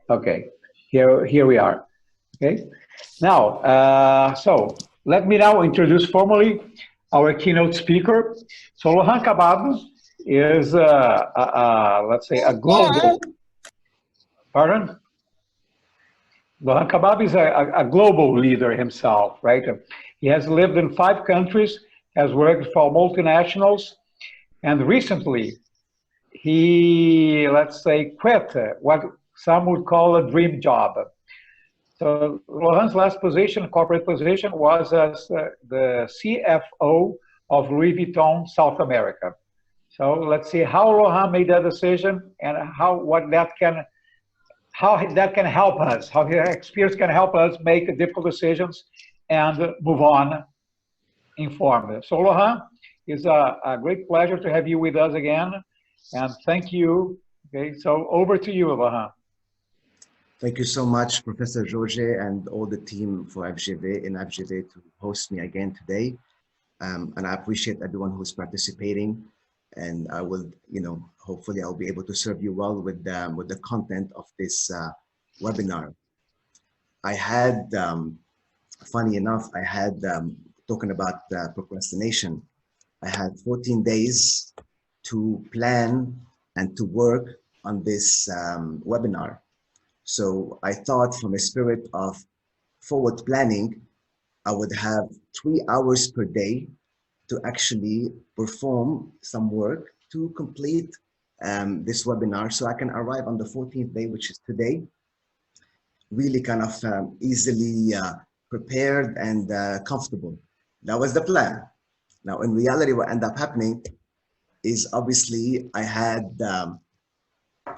Okay, here we are. Okay, now, so let me now introduce formally our keynote speaker. So Lohan Kabab is, let's say, a global, pardon? Lohan Kabab is a global leader himself, right? He has lived in 5 countries, has worked for multinationals, and recently he, let's say, quit what some would call a dream job. So Lohan's last position, corporate position, was as the CFO of Louis Vuitton South America. So let's see how Lohan made that decision and how that can help us, how his experience can help us make difficult decisions and move on informed. So Lohan, it's a great pleasure to have you with us again, and thank you. Okay, so over to you, Lohan. Thank you so much, Professor Jorge, and all the team for FGV to host me again today. And I appreciate everyone who's participating. And I will, hopefully I'll be able to serve you well with the content of this webinar. I had, funny enough, talking about procrastination. I had 14 days to plan and to work on this webinar. So I thought, from a spirit of forward planning, I would have 3 hours per day to actually perform some work to complete this webinar, so I can arrive on the 14th day, which is today, really kind of easily prepared and comfortable. That was the plan. Now, in reality, what ended up happening is, obviously, I had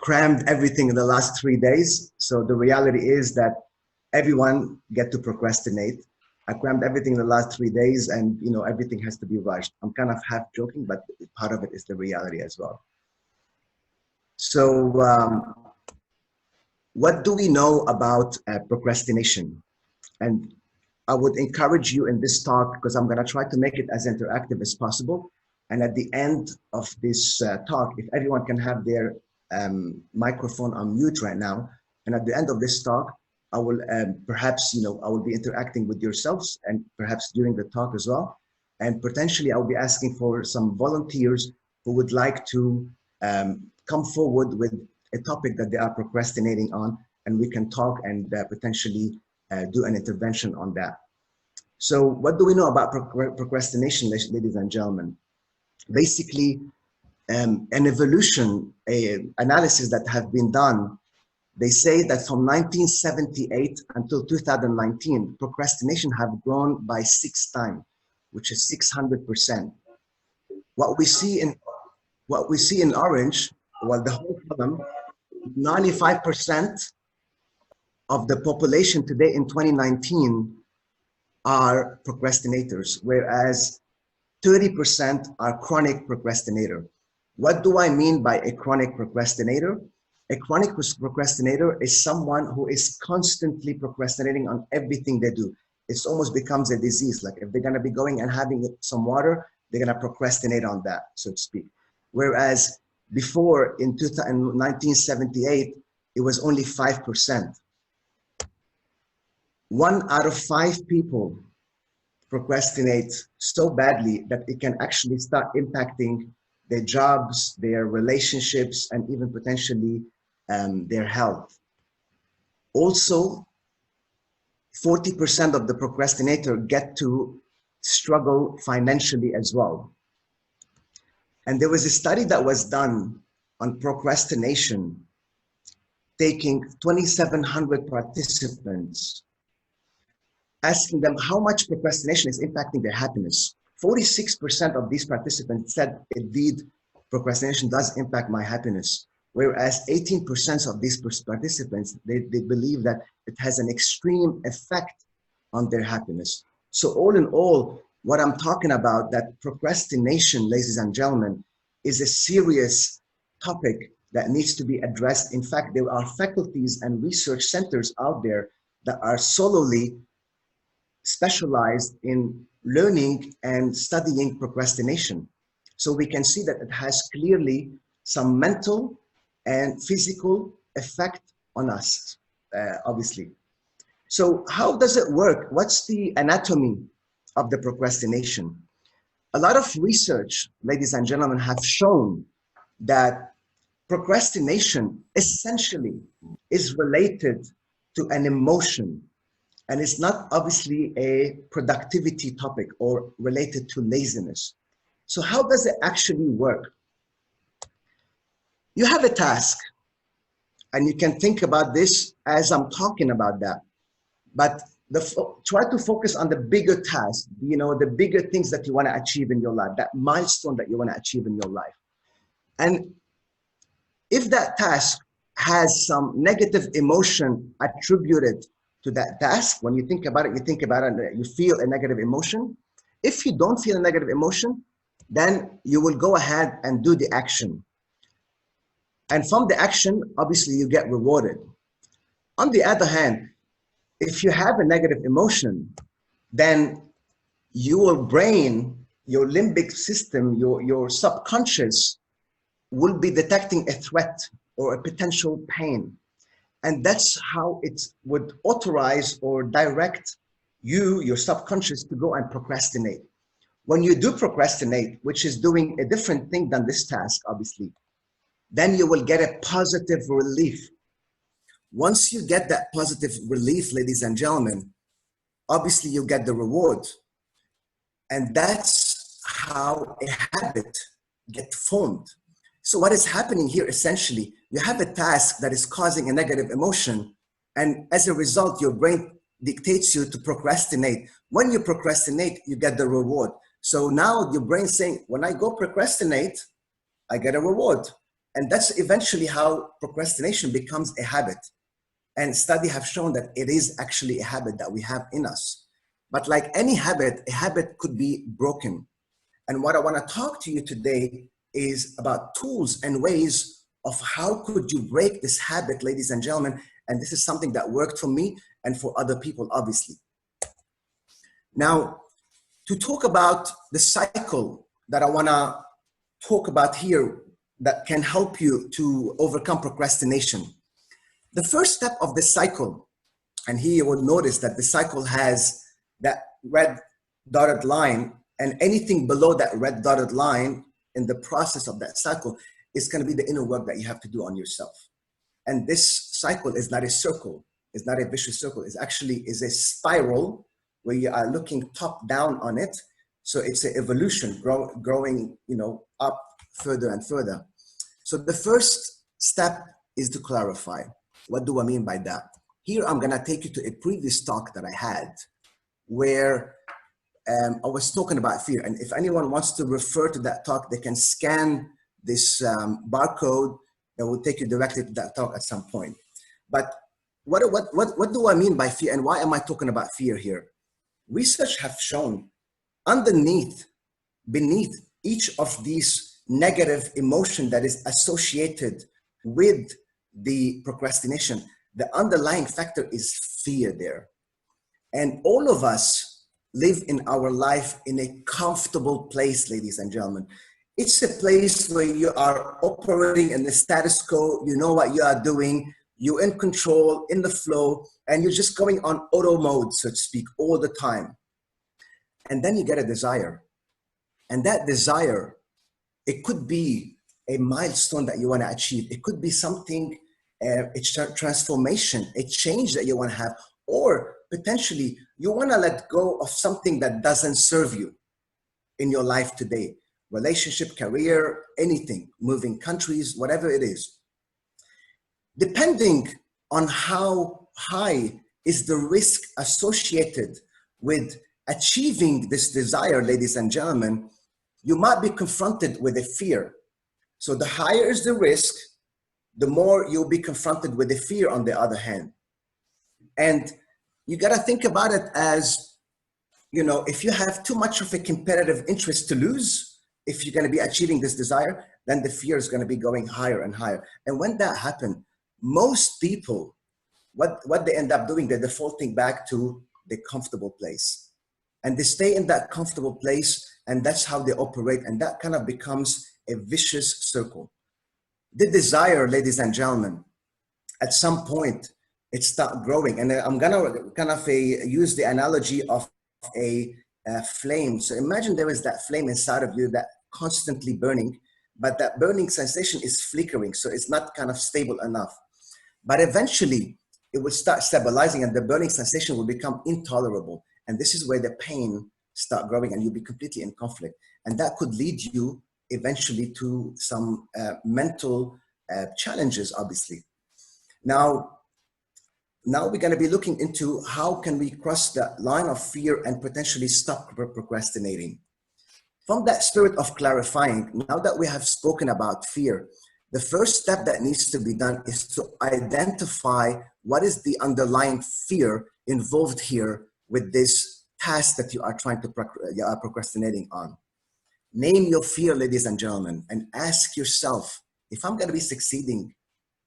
crammed everything in the last 3 days. So the reality is that everyone get to procrastinate. I crammed everything in the last 3 days, and everything has to be rushed. I'm kind of half joking, but part of it is the reality as well. So what do we know about procrastination? And I would encourage you in this talk, because I'm going to try to make it as interactive as possible. And at the end of this talk, if everyone can have their microphone on mute right now, and at the end of this talk, I will perhaps, I will be interacting with yourselves, and perhaps during the talk as well. And potentially I'll be asking for some volunteers who would like to come forward with a topic that they are procrastinating on, and we can talk and potentially do an intervention on that. So what do we know about procrastination, ladies and gentlemen? Basically, an evolution, analysis that have been done, they say that from 1978 until 2019, procrastination have grown by 6 times, which is 600%. What we see in orange, well, the whole column, 95% of the population today in 2019 are procrastinators, whereas 30% are chronic procrastinator. What do I mean by a chronic procrastinator? A chronic procrastinator is someone who is constantly procrastinating on everything they do. It almost becomes a disease. Like if they're going to be going and having some water, they're going to procrastinate on that, so to speak. Whereas before, in 1978, it was only 5%. 1 out of 5 people procrastinate so badly that it can actually start impacting their jobs, their relationships, and even potentially their health. Also, 40% of the procrastinator get to struggle financially as well. And there was a study that was done on procrastination, taking 2,700 participants, asking them how much procrastination is impacting their happiness. 46% of these participants said, indeed, procrastination does impact my happiness. Whereas 18% of these participants, they believe that it has an extreme effect on their happiness. So all in all, what I'm talking about, that procrastination, ladies and gentlemen, is a serious topic that needs to be addressed. In fact, there are faculties and research centers out there that are solely specialized in learning and studying procrastination. So we can see that it has clearly some mental and physical effect on us, obviously. So how does it work? What's the anatomy of the procrastination? A lot of research, ladies and gentlemen, have shown that procrastination essentially is related to an emotion, and it's not obviously a productivity topic or related to laziness. So how does it actually work? You have a task, and you can think about this as I'm talking about that, but try to focus on the bigger task, you know, the bigger things that you want to achieve in your life, that milestone that you want to achieve in your life. And if that task has some negative emotion attributed to that task, when you think about it, you feel a negative emotion. If you don't feel a negative emotion, then you will go ahead and do the action. And from the action, obviously you get rewarded. On the other hand, if you have a negative emotion, then your brain, your limbic system, your subconscious will be detecting a threat or a potential pain. And that's how it would authorize or direct you, your subconscious, to go and procrastinate. When you do procrastinate, which is doing a different thing than this task, obviously, then you will get a positive relief. Once you get that positive relief, ladies and gentlemen, obviously you get the reward. And that's how a habit gets formed. So what is happening here, essentially, you have a task that is causing a negative emotion, and as a result, your brain dictates you to procrastinate. When you procrastinate, you get the reward. So now your brain's saying, when I go procrastinate, I get a reward. And that's eventually how procrastination becomes a habit. And studies have shown that it is actually a habit that we have in us. But like any habit, a habit could be broken. And what I want to talk to you today is about tools and ways of how could you break this habit, ladies and gentlemen. And this is something that worked for me and for other people, obviously. Now, to talk about the cycle that I want to talk about here that can help you to overcome procrastination. The first step of the cycle, and here you will notice that the cycle has that red dotted line, and anything below that red dotted line in the process of that cycle is going to be the inner work that you have to do on yourself. And this cycle is not a circle, it's not a vicious circle, it's actually is a spiral where you are looking top down on it. So it's an evolution, growing, you know, up further and further. So the first step is to clarify. What do I mean by that? Here, I'm going to take you to a previous talk that I had where I was talking about fear. And if anyone wants to refer to that talk, they can scan this barcode that will take you directly to that talk at some point. But what do I mean by fear, and why am I talking about fear here? Research have shown beneath each of these negative emotion that is associated with the procrastination, the underlying factor is fear there. And all of us live in our life in a comfortable place, ladies and gentlemen. It's a place where you are operating in the status quo, you know what you are doing, you're in control, in the flow, and you're just going on auto mode, so to speak, all the time. And then you get a desire. And that desire, it could be a milestone that you want to achieve. It could be something, a transformation, a change that you want to have, or potentially you want to let go of something that doesn't serve you in your life today. Relationship, career, anything, moving countries, whatever it is. Depending on how high is the risk associated with achieving this desire, ladies and gentlemen, you might be confronted with a fear. So the higher is the risk, the more you'll be confronted with a fear on the other hand. And you got to think about it as, you know, if you have too much of a competitive interest to lose, if you're going to be achieving this desire, then the fear is going to be going higher and higher. And when that happens, most people, what they end up doing, they're defaulting back to the comfortable place. And they stay in that comfortable place, and that's how they operate. And that kind of becomes a vicious circle. The desire, ladies and gentlemen, at some point it start growing. And I'm gonna kind of use the analogy of a flame. So imagine there is that flame inside of you that constantly burning, but that burning sensation is flickering, so it's not kind of stable enough. But eventually it will start stabilizing and the burning sensation will become intolerable. And this is where the pain start growing and you'll be completely in conflict. And that could lead you eventually to some mental challenges, obviously. Now we're going to be looking into how can we cross the line of fear and potentially stop procrastinating. From that spirit of clarifying, now that we have spoken about fear, the first step that needs to be done is to identify what is the underlying fear involved here with this task that you are trying to procrastinating on. Name your fear, ladies and gentlemen, and ask yourself, if I'm going to be succeeding,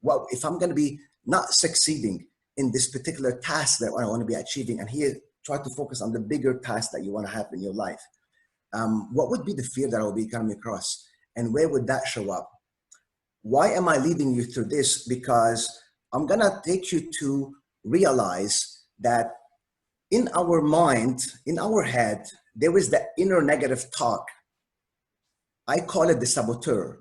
well, if I'm going to be not succeeding in this particular task that I want to be achieving, and here try to focus on the bigger task that you want to have in your life. What would be the fear that I will be coming across, and where would that show up? Why am I leading you through this? Because I'm gonna take you to realize that in our mind, in our head, there is that inner negative talk. I call it the saboteur.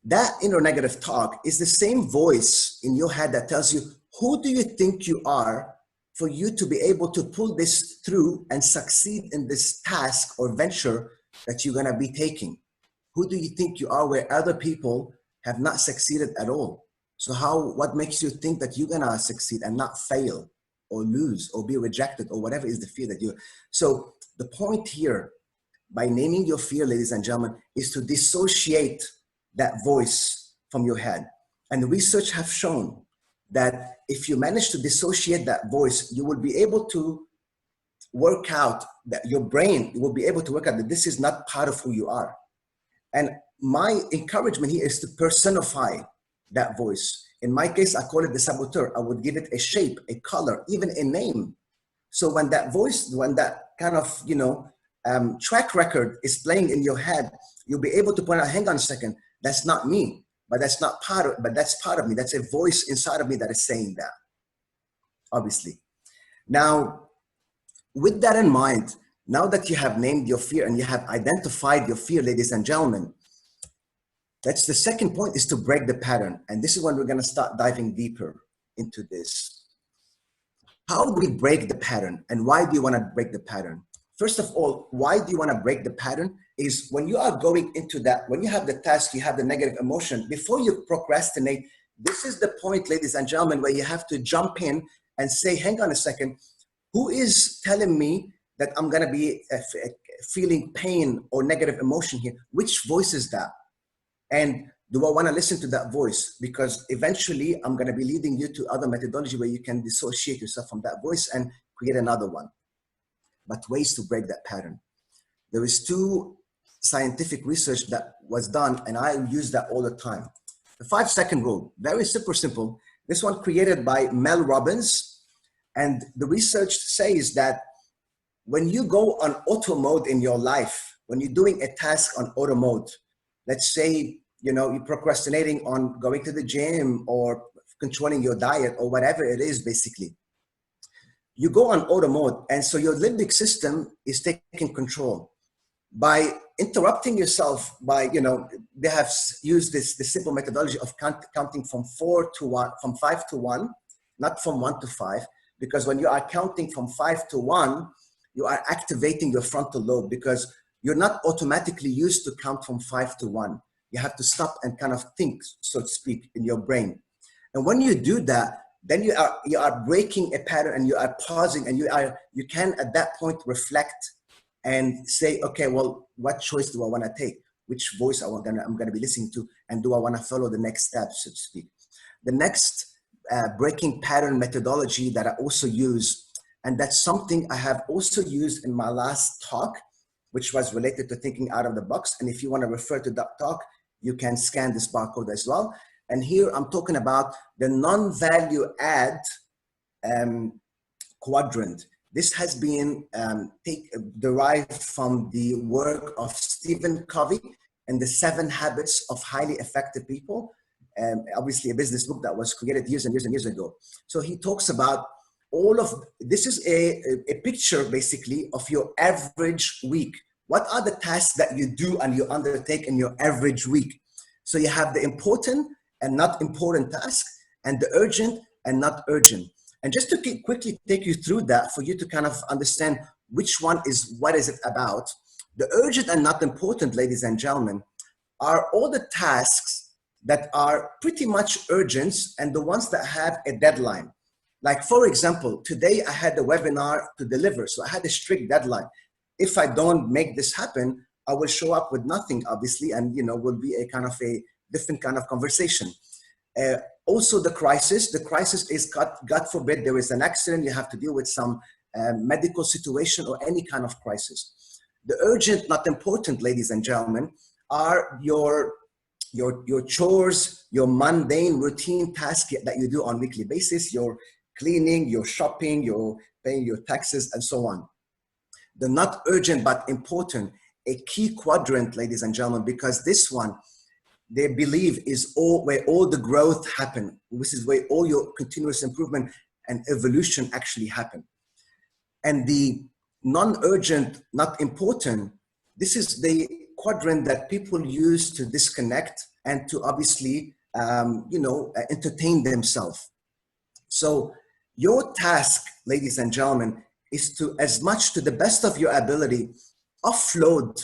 That inner negative talk is the same voice in your head that tells you, who do you think you are for you to be able to pull this through and succeed in this task or venture that you're gonna be taking? Who do you think you are where other people have not succeeded at all? So what makes you think that you're gonna succeed and not fail or lose or be rejected or whatever is the fear that you, so the point here, by naming your fear, ladies and gentlemen, is to dissociate that voice from your head. And the research have shown that if you manage to dissociate that voice, you will be able to work out that your brain will be able to work out that this is not part of who you are. And my encouragement here is to personify that voice. In my case, I call it the saboteur. I would give it a shape, a color, even a name. So when that voice, when that kind of, track record is playing in your head, you'll be able to point out, hang on a second, that's not me, but that's part of me. That's a voice inside of me that is saying that, obviously. Now, with that in mind, now that you have named your fear and you have identified your fear, ladies and gentlemen, that's the second point, is to break the pattern. And this is when we're going to start diving deeper into this. How do we break the pattern, and why do you want to break the pattern? First of all, why do you want to break the pattern is when you are going into that, when you have the task, you have the negative emotion, before you procrastinate, this is the point, ladies and gentlemen, where you have to jump in and say, hang on a second, who is telling me that I'm going to be feeling pain or negative emotion here? Which voice is that? And do I want to listen to that voice? Because eventually I'm going to be leading you to other methodology where you can dissociate yourself from that voice and create another one. But ways to break that pattern. There is 2 scientific research that was done, and I use that all the time. The 5-second rule, very super simple. This one created by Mel Robbins. And the research says that when you go on auto mode in your life, when you're doing a task on auto mode, let's say, you're procrastinating on going to the gym or controlling your diet or whatever it is, basically. You go on auto mode, and so your limbic system is taking control. By interrupting yourself, they have used this simple methodology of counting from 5 to 1, not from 1 to 5, because when you are counting from 5 to 1, you are activating your frontal lobe, because you're not automatically used to count from 5 to 1. You have to stop and kind of think, so to speak, in your brain. And when you do that, then you are breaking a pattern, and you are pausing, and you can at that point reflect and say, okay, well, what choice do I want to take? Which voice I'm going to be listening to, and do I want to follow the next step, so to speak? The next breaking pattern methodology that I also use, and that's something I have also used in my last talk, which was related to thinking out of the box. And if you want to refer to that talk, you can scan this barcode as well. And here I'm talking about the non-value add quadrant. This has been derived from the work of Stephen Covey and the 7 Habits of Highly Effective People. obviously a business book that was created years and years and years ago. So he talks about this is a picture basically of your average week. What are the tasks that you do and you undertake in your average week? So you have the important and not important tasks, and the urgent and not urgent. And just to quickly take you through that for you to kind of understand which one is, what is it about? The urgent and not important, ladies and gentlemen, are all the tasks that are pretty much urgent and the ones that have a deadline. Like, for example, today I had a webinar to deliver, so I had a strict deadline. If I don't make this happen, I will show up with nothing, obviously, and will be a kind of a different kind of conversation. Also, the crisis is, God forbid, there is an accident, you have to deal with some medical situation or any kind of crisis. The urgent, not important, ladies and gentlemen, are your chores, your mundane routine tasks that you do on a weekly basis, your cleaning, your shopping, your paying your taxes, and so on. The not urgent but important, a key quadrant, ladies and gentlemen, because this one, they believe, is where all the growth happen. This is where all your continuous improvement and evolution actually happen. And the non-urgent, not important, this is the quadrant that people use to disconnect and to obviously, entertain themselves. So your task, ladies and gentlemen, is to, as much to the best of your ability, offload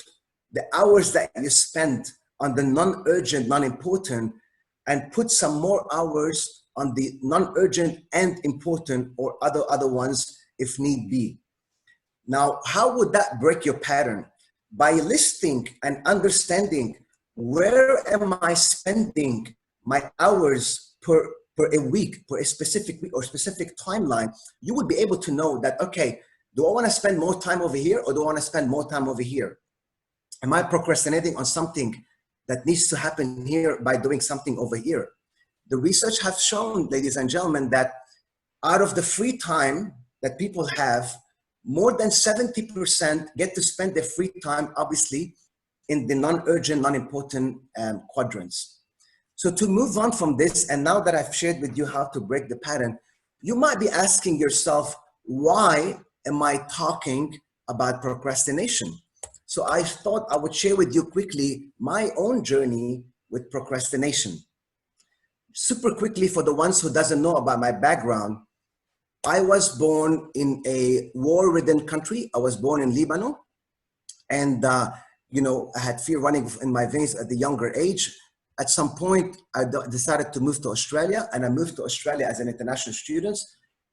the hours that you spend on the non-urgent, non-important, and put some more hours on the non-urgent and important or other ones if need be. Now, how would that break your pattern? By listing and understanding where am I spending my hours per a week, per a specific week or specific timeline, you would be able to know that, okay, do I want to spend more time over here or do I want to spend more time over here? Am I procrastinating on something that needs to happen here by doing something over here? The research has shown, ladies and gentlemen, that out of the free time that people have, more than 70% get to spend their free time, obviously, in the non-urgent, non-important quadrants. So to move on from this, and now that I've shared with you how to break the pattern, you might be asking yourself, why am I talking about procrastination? So I thought I would share with you quickly my own journey with procrastination. Super quickly, for the ones who doesn't know about my background, I was born in a war-ridden country. I was born in Lebanon, and I had fear running in my veins at the younger age. At some point, I decided to move to Australia, and I moved to Australia as an international student.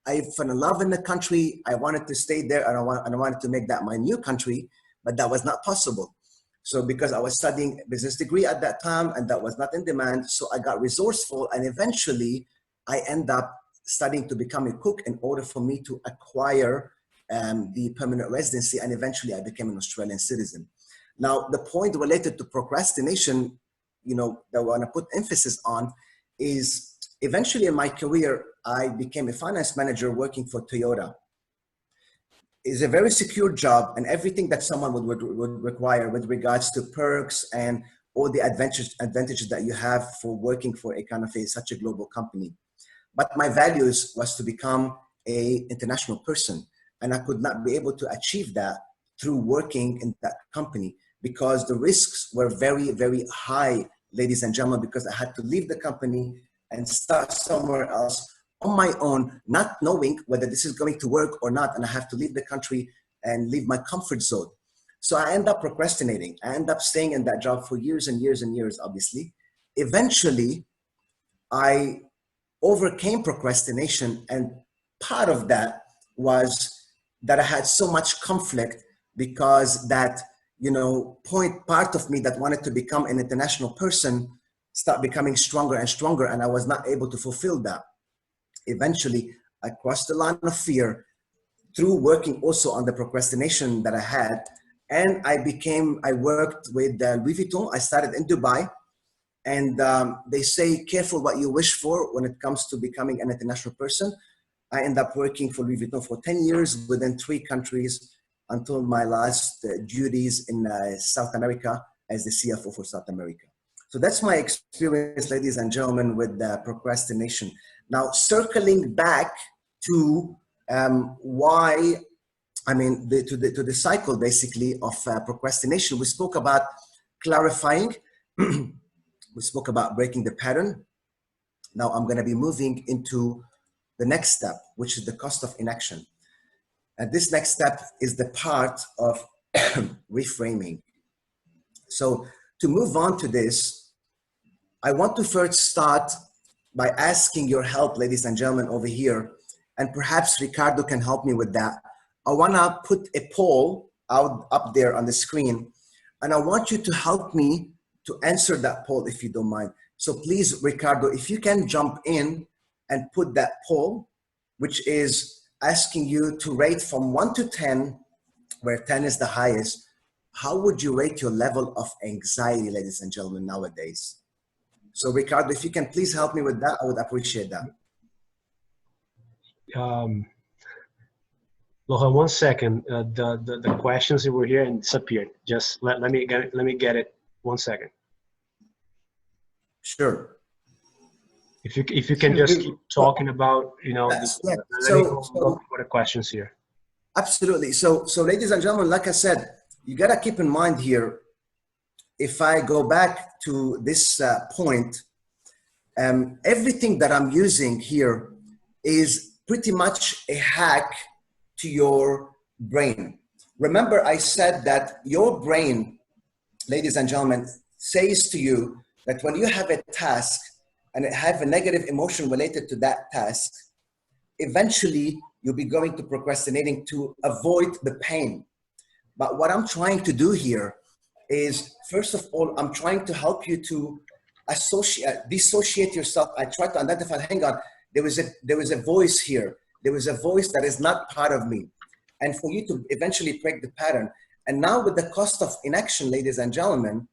I fell in love in the country. I wanted to stay there, and I wanted to make that my new country, but that was not possible. So because I was studying a business degree at that time, and that was not in demand, so I got resourceful, and eventually I ended up studying to become a cook in order for me to acquire the permanent residency, and eventually I became an Australian citizen. Now, the point related to procrastination, that I want to put emphasis on, is eventually in my career, I became a finance manager working for Toyota. It's a very secure job, and everything that someone would require with regards to perks and all the advantages that you have for working for a kind of such a global company. But my values was to become an international person, and I could not be able to achieve that through working in that company because the risks were very, very high, ladies and gentlemen, because I had to leave the company and start somewhere else on my own, not knowing whether this is going to work or not, and I have to leave the country and leave my comfort zone. So I end up procrastinating. I end up staying in that job for years and years and years, obviously. Eventually, I overcame procrastination, and part of that was that I had so much conflict because that part of me that wanted to become an international person started becoming stronger and stronger, and I was not able to fulfill that. Eventually, I crossed the line of fear through working also on the procrastination that I had, and I worked with Louis Vuitton. I started in Dubai. And they say, careful what you wish for when it comes to becoming an international person. I ended up working for Louis Vuitton for 10 years within 3 countries until my last duties in South America as the CFO for South America. So that's my experience, ladies and gentlemen, with procrastination. Now, circling back to why, I mean, to the cycle basically of procrastination, we spoke about clarifying, we spoke about breaking the pattern. Now I'm going to be moving into the next step, which is the cost of inaction. And this next step is the part of reframing. So to move on to this, I want to first start by asking your help, ladies and gentlemen, over here, and perhaps Ricardo can help me with that. I want to put a poll out up there on the screen, and I want you to help me to answer that poll if you don't mind. So please, Ricardo, if you can jump in and put that poll, which is asking you to rate from 1 to 10, where 10 is the highest. How would you rate your level of anxiety, ladies and gentlemen, nowadays? So Ricardo, if you can please help me with that, I would appreciate that. Lohan, 1 second. The questions that were here and disappeared. Just let me get it. 1 second. Sure. If you can just keep talking about, you know, Yes, let so, me go for the questions here. Absolutely. So ladies and gentlemen, like I said, you got to keep in mind here, if I go back to this point, everything that I'm using here is pretty much a hack to your brain. Remember, I said that your brain, ladies and gentlemen, says to you that when you have a task and have a negative emotion related to that task, eventually you'll be going to procrastinating to avoid the pain. But what I'm trying to do here is, first of all, I'm trying to help you to dissociate yourself. I try to identify, hang on, there was a voice here. There was a voice that is not part of me. And for you to eventually break the pattern. And now with the cost of inaction, ladies and gentlemen,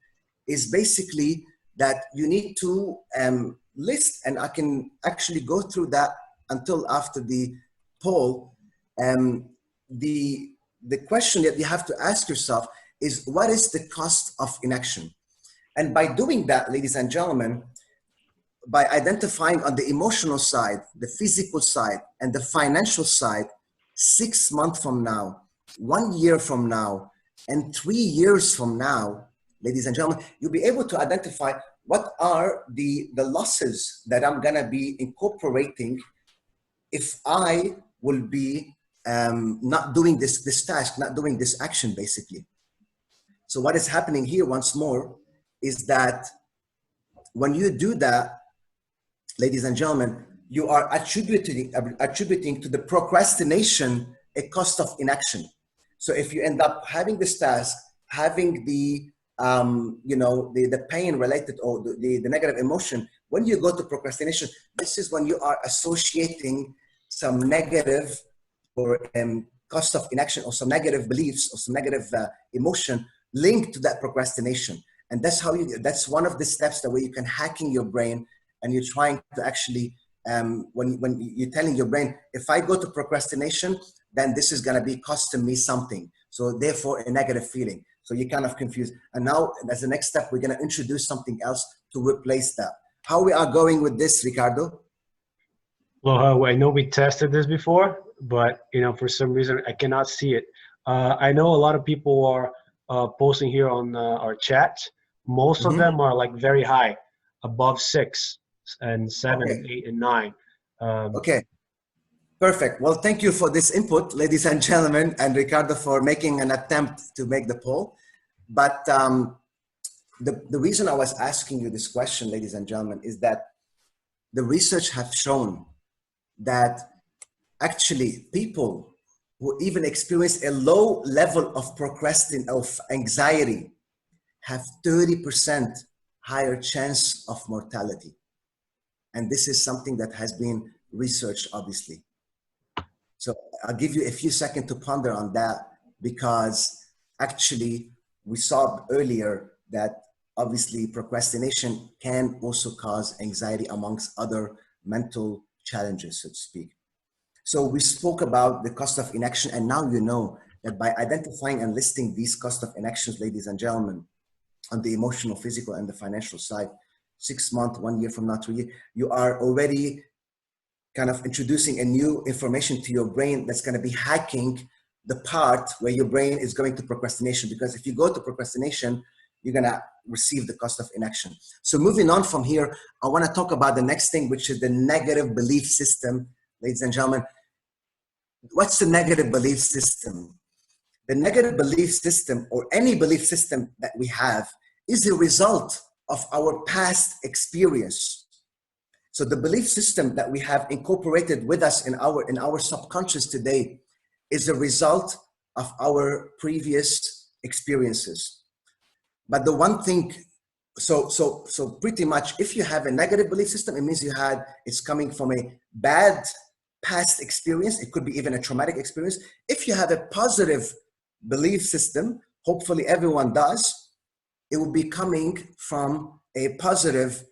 is basically that you need to list, and I can actually go through that until after the poll. The question that you have to ask yourself is, what is the cost of inaction? And by doing that, ladies and gentlemen, by identifying on the emotional side, the physical side, and the financial side, 6 months from now, 1 year from now, and 3 years from now, ladies and gentlemen, you'll be able to identify what are the losses that I'm gonna be incorporating if I will be not doing this task, not doing this action, basically. So what is happening here once more is that when you do that, ladies and gentlemen, you are attributing to the procrastination a cost of inaction. So if you end up having this task, having the the pain related, or the negative emotion, when you go to procrastination, this is when you are associating some negative or cost of inaction, or some negative beliefs, or some negative emotion linked to that procrastination. And that's how that's one of the steps that way you can hacking your brain, and you're trying to actually, when you're telling your brain, if I go to procrastination, then this is going to be costing me something. So therefore a negative feeling. So you're kind of confused. And now as the next step, we're going to introduce something else to replace that. How we are going with this, Ricardo? Well, I know we tested this before, but for some reason I cannot see it. I know a lot of people are posting here on our chat. Most of them are like very high, above 6 and 7 and 8 and 9. Okay, perfect. Well, thank you for this input, ladies and gentlemen, and Ricardo for making an attempt to make the poll. But the reason I was asking you this question, ladies and gentlemen, is that the research have shown that actually people who even experience a low level of anxiety have 30% higher chance of mortality. And this is something that has been researched, obviously. So I'll give you a few seconds to ponder on that, because actually we saw earlier that obviously procrastination can also cause anxiety amongst other mental challenges, so to speak. So we spoke about the cost of inaction, and now you know that by identifying and listing these cost of inactions, ladies and gentlemen, on the emotional, physical, and the financial side. 6 months, 1 year from now, 2 years, you are already kind of introducing a new information to your brain that's going to be hacking the part where your brain is going to procrastination. Because if you go to procrastination, you're going to receive the cost of inaction. So moving on from here, I want to talk about the next thing, which is the negative belief system. Ladies and gentlemen, what's the negative belief system? The negative belief system, or any belief system that we have, is a result of our past experience. So the belief system that we have incorporated with us in our subconscious today is a result of our previous experiences. But the one thing, so pretty much, if you have a negative belief system, it means it's coming from a bad past experience. It could be even a traumatic experience. If you have a positive belief system, hopefully everyone does, it will be coming from a positive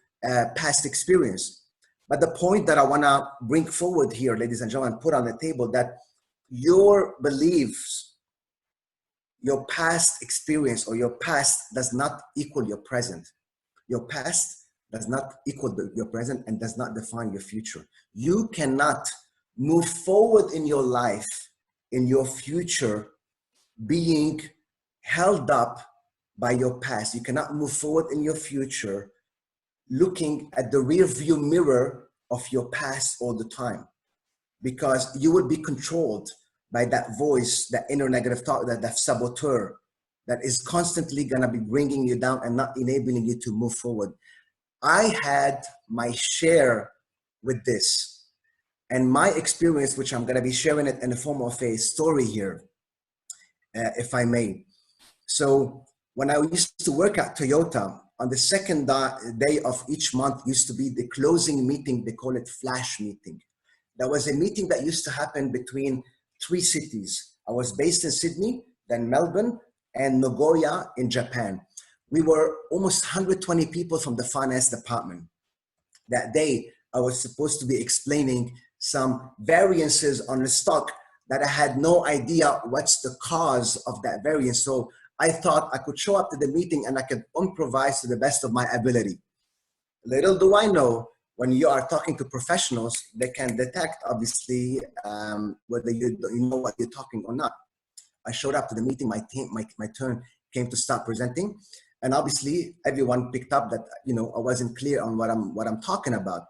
past experience. But the point that I want to bring forward here, ladies and gentlemen, put on the table, that your beliefs, your past experience, or your past does not equal your present. Your past does not equal your present and does not define your future. You cannot move forward in your life, in your future, being held up by your past. You cannot move forward in your future looking at the rear view mirror of your past all the time, because you will be controlled by that voice, that inner negative thought, that saboteur that is constantly going to be bringing you down and not enabling you to move forward. I had my share with this, and my experience, which I'm going to be sharing it in the form of a story here, if I may. So when I used to work at Toyota, on the second day of each month used to be the closing meeting. They call it flash meeting. That was a meeting that used to happen between 3 cities. I was based in Sydney, then Melbourne, and Nagoya in Japan. We were almost 120 people from the finance department. That day, I was supposed to be explaining some variances on the stock that I had no idea what's the cause of that variance. So I thought I could show up to the meeting and I could improvise to the best of my ability. Little do I know, when you are talking to professionals, they can detect, obviously, whether you know what you're talking or not. I showed up to the meeting, my turn came to start presenting. And obviously everyone picked up that, I wasn't clear on what I'm talking about.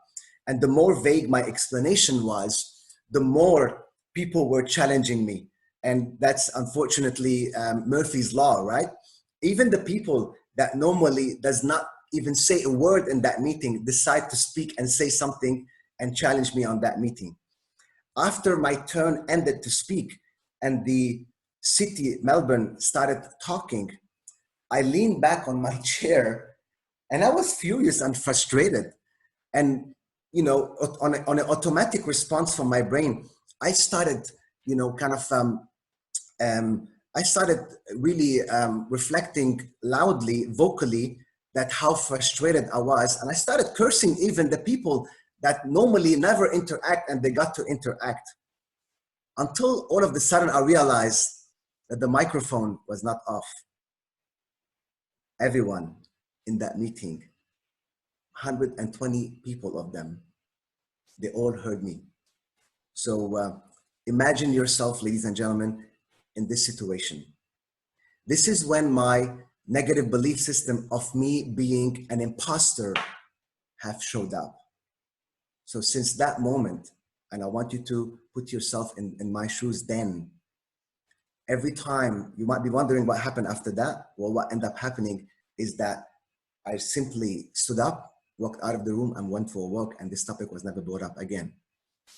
And the more vague my explanation was, the more people were challenging me. And that's unfortunately Murphy's Law, right? Even the people that normally does not even say a word in that meeting decide to speak and say something and challenge me on that meeting. After my turn ended to speak and the city, Melbourne, started talking, I leaned back on my chair and I was furious and frustrated. And, on an automatic response from my brain, I started, I started really reflecting loudly, vocally, that how frustrated I was. And I started cursing even the people that normally never interact, and they got to interact. Until all of a sudden I realized that the microphone was not off. Everyone in that meeting, 120 people of them, they all heard me. So imagine yourself, ladies and gentlemen, in this situation. This is when my negative belief system of me being an imposter have showed up. So since that moment, and I want you to put yourself in my shoes then, every time, you might be wondering what happened after that. Well, what ended up happening is that I simply stood up, walked out of the room and went for a walk, and this topic was never brought up again.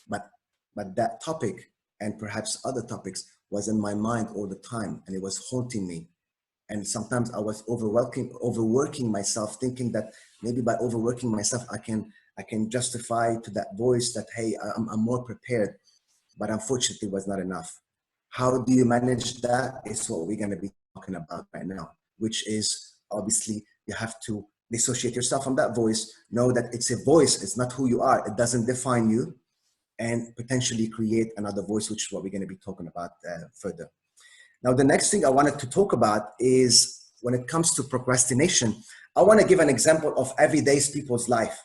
But that topic, and perhaps other topics, was in my mind all the time, and it was haunting me. And sometimes I was overworking myself, thinking that maybe by overworking myself, I can justify to that voice that, hey, I'm more prepared. But unfortunately, it was not enough. How do you manage that? Is what we're going to be talking about right now, which is obviously you have to dissociate yourself from that voice, know that it's a voice, it's not who you are, it doesn't define you, and potentially create another voice, which is what we're going to be talking about further. Now, the next thing I wanted to talk about is when it comes to procrastination, I want to give an example of everyday people's life.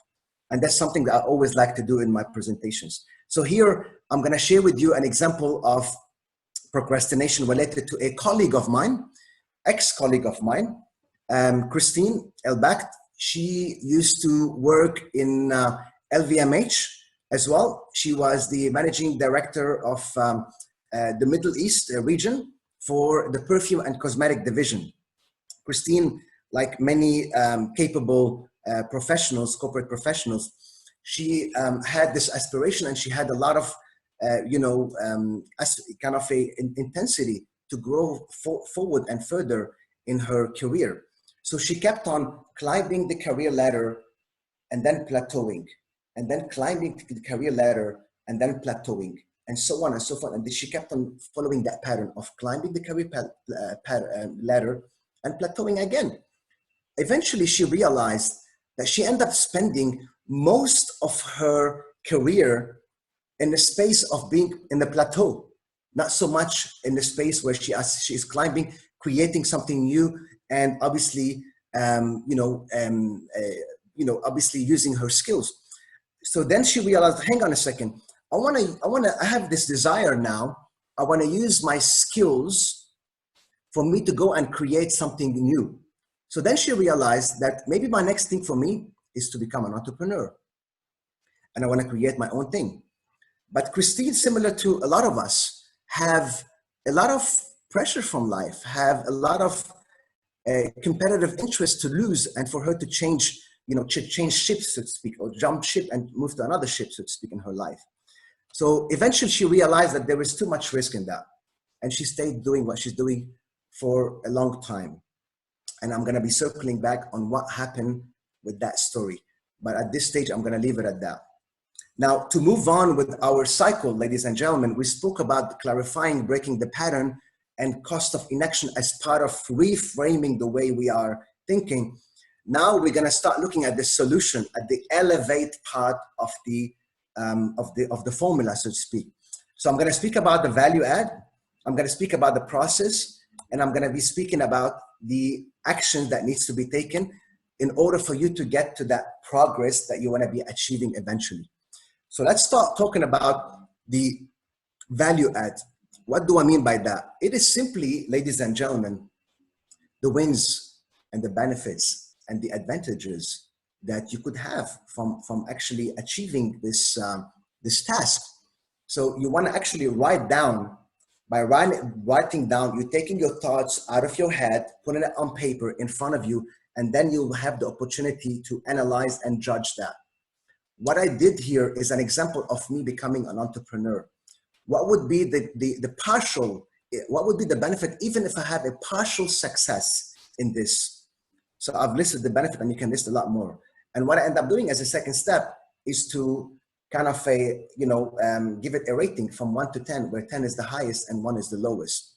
And that's something that I always like to do in my presentations. So here, I'm going to share with you an example of procrastination related to a colleague of mine, ex-colleague of mine, Christine Elbacht. She used to work in LVMH as well. She was the managing director of the Middle East region for the perfume and cosmetic division. Christine, like many capable professionals, corporate professionals, she had this aspiration, and she had a lot of, kind of a intensity to grow forward and further in her career. So she kept on climbing the career ladder and then plateauing, and then climbing the career ladder and then plateauing, and so on and so forth. And she kept on following that pattern of climbing the career ladder and plateauing again. Eventually, she realized that she ended up spending most of her career in the space of being in the plateau, not so much in the space where she is climbing, creating something new, and obviously, obviously using her skills. So then she realized, hang on a second, I have this desire now. I want to use my skills for me to go and create something new. So then she realized that maybe my next thing for me is to become an entrepreneur. And I want to create my own thing. But Christine, similar to a lot of us, have a lot of pressure from life, have a lot of competitive interest to lose, and for her to change, change ships, so to speak, or jump ship and move to another ship, so to speak, in her life. So eventually she realized that there was too much risk in that. And she stayed doing what she's doing for a long time. And I'm going to be circling back on what happened with that story. But at this stage, I'm going to leave it at that. Now, to move on with our cycle, ladies and gentlemen, we spoke about clarifying, breaking the pattern, and cost of inaction as part of reframing the way we are thinking. Now we're going to start looking at the solution, at the elevate part of the formula, so to speak. So I'm going to speak about the value add. I'm going to speak about the process, and I'm going to be speaking about the action that needs to be taken in order for you to get to that progress that you want to be achieving eventually. So let's start talking about the value add. What do I mean by that? It is simply, ladies and gentlemen, the wins and the benefits and the advantages that you could have from actually achieving this, this task. So you want to actually write down, by writing down, you're taking your thoughts out of your head, putting it on paper in front of you, and then you'll have the opportunity to analyze and judge that. What I did here is an example of me becoming an entrepreneur. What would be the partial, what would be the benefit even if I have a partial success in this? So I've listed the benefit, and you can list a lot more. And what I end up doing as a second step is to kind of give it a rating from 1 to 10, where 10 is the highest and 1 is the lowest.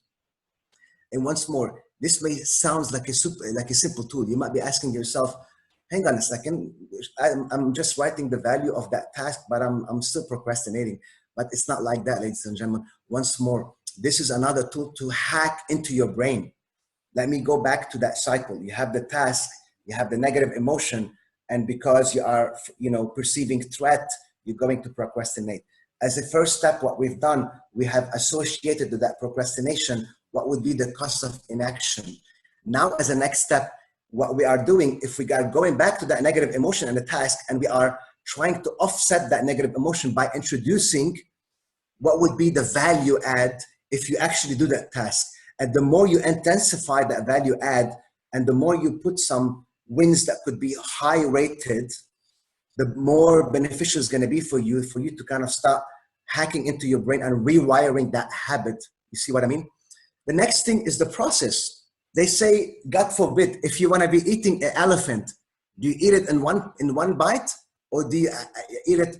And once more, this may sound like a simple tool. You might be asking yourself, hang on a second, I'm just writing the value of that task, but I'm still procrastinating. But it's not like that, ladies and gentlemen. Once more, this is another tool to hack into your brain. Let me go back to that cycle. You have the task, you have the negative emotion, and because you are, perceiving threat, you're going to procrastinate. As a first step, what we've done, we have associated with that procrastination what would be the cost of inaction. Now, as a next step, what we are doing, if we are going back to that negative emotion and the task, and we are trying to offset that negative emotion by introducing what would be the value add if you actually do that task. And the more you intensify that value add, and the more you put some wins that could be high rated, the more beneficial it's going to be for you to kind of start hacking into your brain and rewiring that habit. You see what I mean? The next thing is the process. They say, God forbid, if you want to be eating an elephant, do you eat it in one bite, or do you eat it,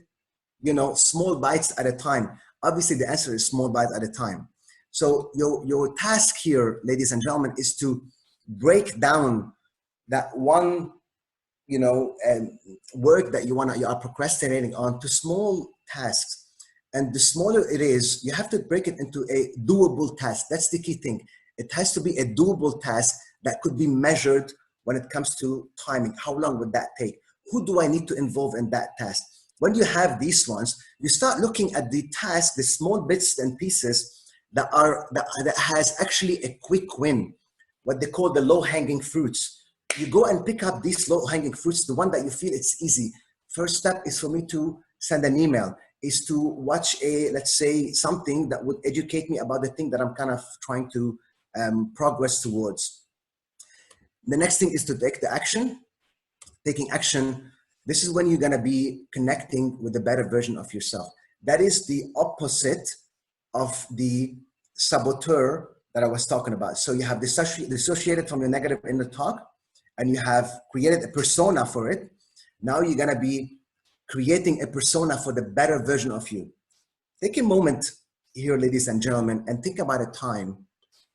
small bites at a time? Obviously, the answer is small bites at a time. So your task here, ladies and gentlemen, is to break down that one, work that you are procrastinating on to small tasks. And the smaller it is, you have to break it into a doable task. That's the key thing. It has to be a doable task that could be measured when it comes to timing. How long would that take? Who do I need to involve in that task? When you have these ones, you start looking at the task, the small bits and pieces that has actually a quick win, what they call the low-hanging fruits. You go and pick up these low-hanging fruits, the one that you feel it's easy. First step is for me to send an email, is to watch let's say, something that would educate me about the thing that I'm kind of trying to progress towards. The next thing is to take the action. Taking action, this is when you're going to be connecting with a better version of yourself. That is the opposite of the saboteur that I was talking about. So you have dissociated from your negative inner talk, and you have created a persona for it. Now you're going to be creating a persona for the better version of you. Take a moment here, ladies and gentlemen, and think about a time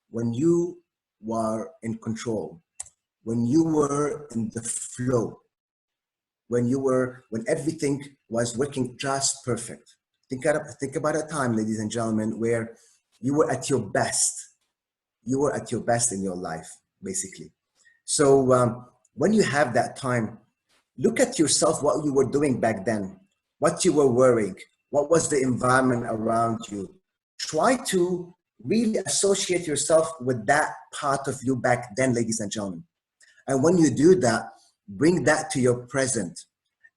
when you were in control, when you were in the flow, when everything was working just perfect. Think about a time, ladies and gentlemen, where you were at your best. You were at your best in your life, basically. So when you have that time, look at yourself, what you were doing back then, what you were wearing, what was the environment around you. Try to really associate yourself with that part of you back then, ladies and gentlemen. And when you do that, bring that to your present.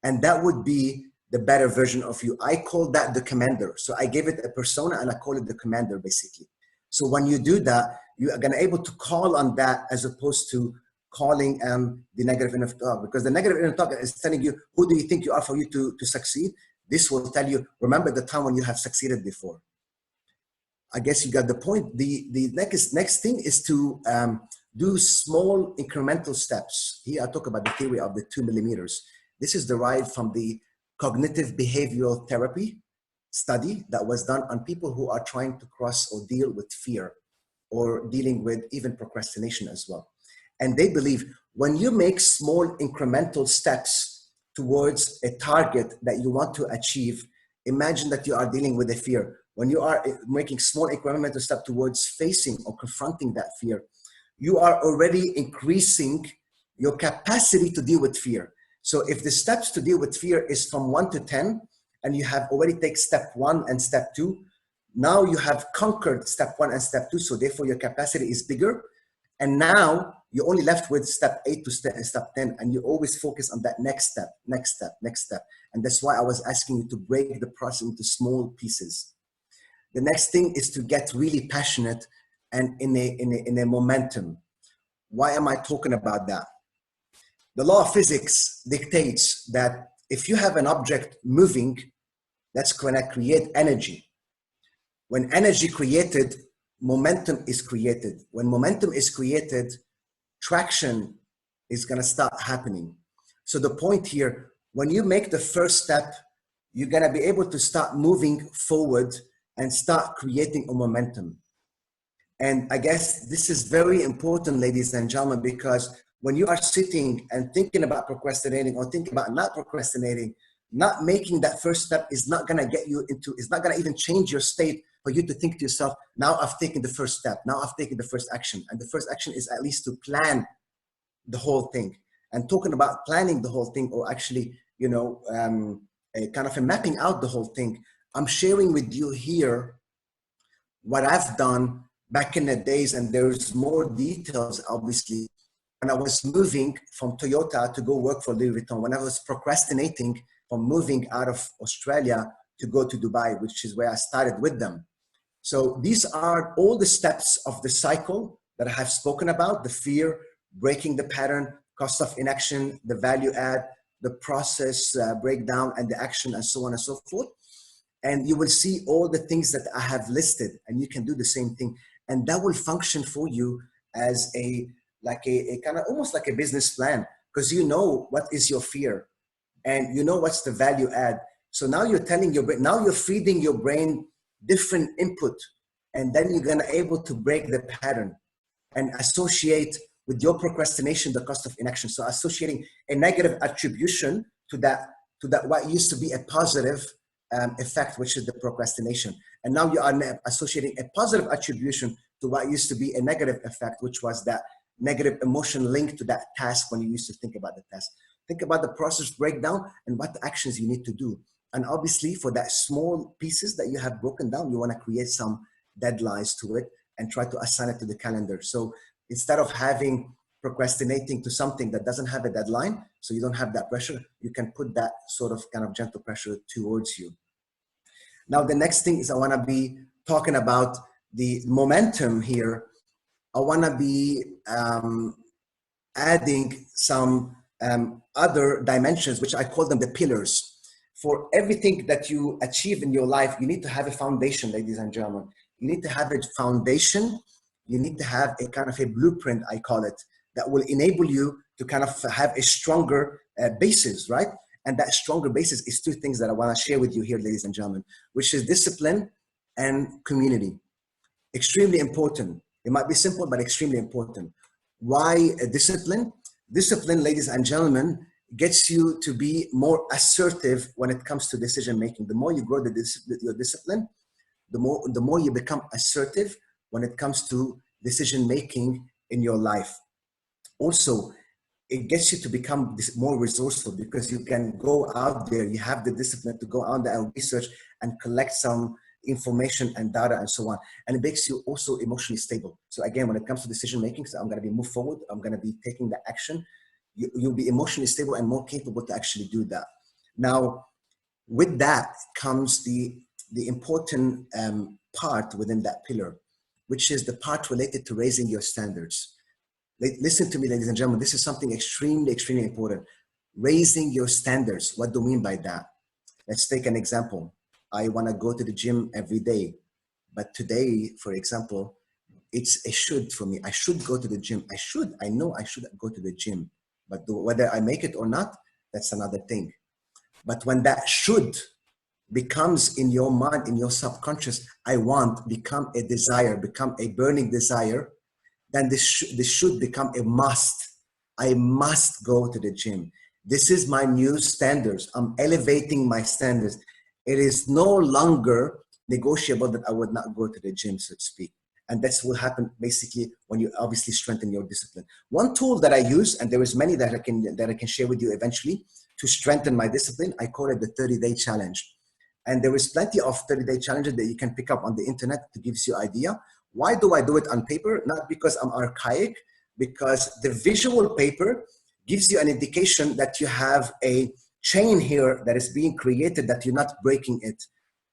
And that would be the better version of you. I call that the commander. So I gave it a persona and I call it the commander, basically. So when you do that, you are going to be able to call on that as opposed to calling the negative inner talk, because the negative inner talk is telling you, who do you think you are for you to succeed? This will tell you, remember the time when you have succeeded before. I guess you got the point. The next thing is to do small incremental steps. Here I talk about the theory of the 2 millimeters. This is derived from the cognitive behavioral therapy study that was done on people who are trying to cross or deal with fear, or dealing with even procrastination as well. And they believe when you make small incremental steps towards a target that you want to achieve, imagine that you are dealing with a fear. When you are making small incremental steps towards facing or confronting that fear, you are already increasing your capacity to deal with fear. So if the steps to deal with fear is from 1 to 10, and you have already taken step 1 and step 2, now you have conquered step 1 and step 2. So therefore your capacity is bigger. And now you're only left with step 8 to step 10. And you always focus on that next step, next step, next step. And that's why I was asking you to break the process into small pieces. The next thing is to get really passionate and in a momentum. Why am I talking about that? The law of physics dictates that if you have an object moving, that's going to create energy. When energy created, momentum is created. When momentum is created, traction is going to start happening. So the point here, when you make the first step, you're going to be able to start moving forward and start creating a momentum. And I guess this is very important, ladies and gentlemen, because when you are sitting and thinking about procrastinating or thinking about not procrastinating, not making that first step is not going to get you into, it's not going to even change your state for you to think to yourself, now I've taken the first step, now I've taken the first action. And the first action is at least to plan the whole thing. And talking about planning the whole thing, or actually, you know, kind of mapping out the whole thing, I'm sharing with you here what I've done back in the days, and there's more details, obviously, when I was moving from Toyota to go work for Louis Vuitton, when I was procrastinating from moving out of Australia to go to Dubai, which is where I started with them. So these are all the steps of the cycle that I have spoken about: the fear, breaking the pattern, cost of inaction, the value add, the process breakdown, and the action, and so on and so forth. And you will see all the things that I have listed, and you can do the same thing. And that will function for you as a kind of almost like a business plan, because you know what is your fear and you know what's the value add. So now you're telling your brain, now you're feeding your brain different input, and then you're gonna able to break the pattern and associate with your procrastination the cost of inaction. So associating a negative attribution to that what used to be a positive effect, which is the procrastination. And now you are associating a positive attribution to what used to be a negative effect, which was that negative emotion linked to that task when you used to think about the task. Think about the process breakdown and what actions you need to do. And obviously for that small pieces that you have broken down, you want to create some deadlines to it and try to assign it to the calendar. So instead of procrastinating to something that doesn't have a deadline, so you don't have that pressure, you can put that sort of kind of gentle pressure towards you. Now, the next thing is I want to be talking about the momentum here. I want to be adding some other dimensions, which I call them the pillars. For everything that you achieve in your life, you need to have a foundation, ladies and gentlemen. You need to have a foundation. You need to have a kind of a blueprint, I call it, that will enable you to kind of have a stronger basis, right? And that stronger basis is two things that I want to share with you here, ladies and gentlemen, which is discipline and community. Extremely important. It might be simple, but extremely important. Why discipline? Discipline, ladies and gentlemen, gets you to be more assertive when it comes to decision making. The more you grow your discipline, the more you become assertive when it comes to decision making in your life. Also, it gets you to become more resourceful because you can go out there, you have the discipline to go out there and research and collect some information and data and so on. And it makes you also emotionally stable. So again, when it comes to decision making, so I'm going to be move forward, I'm going to be taking the action, you'll be emotionally stable and more capable to actually do that. Now, with that comes the important part within that pillar, which is the part related to raising your standards. Listen to me, ladies and gentlemen, this is something extremely, extremely important. Raising your standards. What do I mean by that? Let's take an example. I want to go to the gym every day, but today, for example, it's a should for me. I should go to the gym. I know I should go to the gym, but whether I make it or not, that's another thing. But when that should becomes in your mind, in your subconscious, become a desire, become a burning desire, then this should become a must. I must go to the gym. This is my new standards. I'm elevating my standards. It is no longer negotiable that I would not go to the gym, so to speak. And that's what happen basically when you obviously strengthen your discipline. One tool that I use, and there is many that I can share with you eventually to strengthen my discipline, I call it the 30-day challenge. And there is plenty of 30-day challenges that you can pick up on the internet to give you an idea. Why do I do it on paper? Not because I'm archaic, because the visual paper gives you an indication that you have a chain here that is being created, that you're not breaking it,